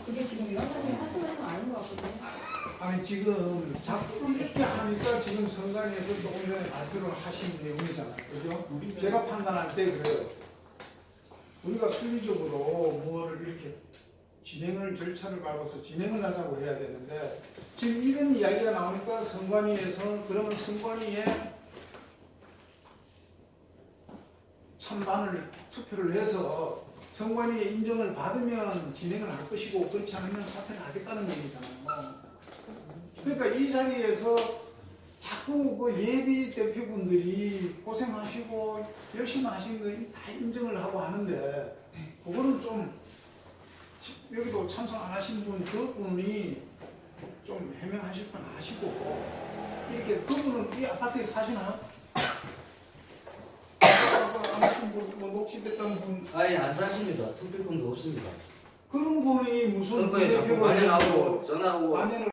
그게 지금 위원장님 하시는 건 아닌 것 같거든요. 아니 지금 자꾸 이렇게 하니까 지금 선관위에서 조금 전에 발표를 하신 내용이잖아요. 그죠? 제가 판단할 때 그래요. 우리가 순리적으로 뭐를 이렇게 진행을 절차를 밟아서 진행을 하자고 해야 되는데 지금 이런 이야기가 나오니까 선관위에서 그러면 선관위에 찬반을 투표를 해서 선관위의 인정을 받으면 진행을 할 것이고 그렇지 않으면 사퇴를 하겠다는 얘기잖아요. 그러니까 이 자리에서 자꾸 그 예비 대표분들이 고생하시고 열심히 하신 거 다 인정을 하고 하는데 그거는 좀 여기도 참석 안 하신 분 그분이 좀 해명하실 건 하시고 이렇게 그분은 이 아파트에 사시나요? 아무튼 뭐 녹취됐던 분 아예 안 사십니다. 투표권도 없습니다. 그런 분이 무슨 선거에 자꾸 대표를 만연하고 해서 전화하고 만연을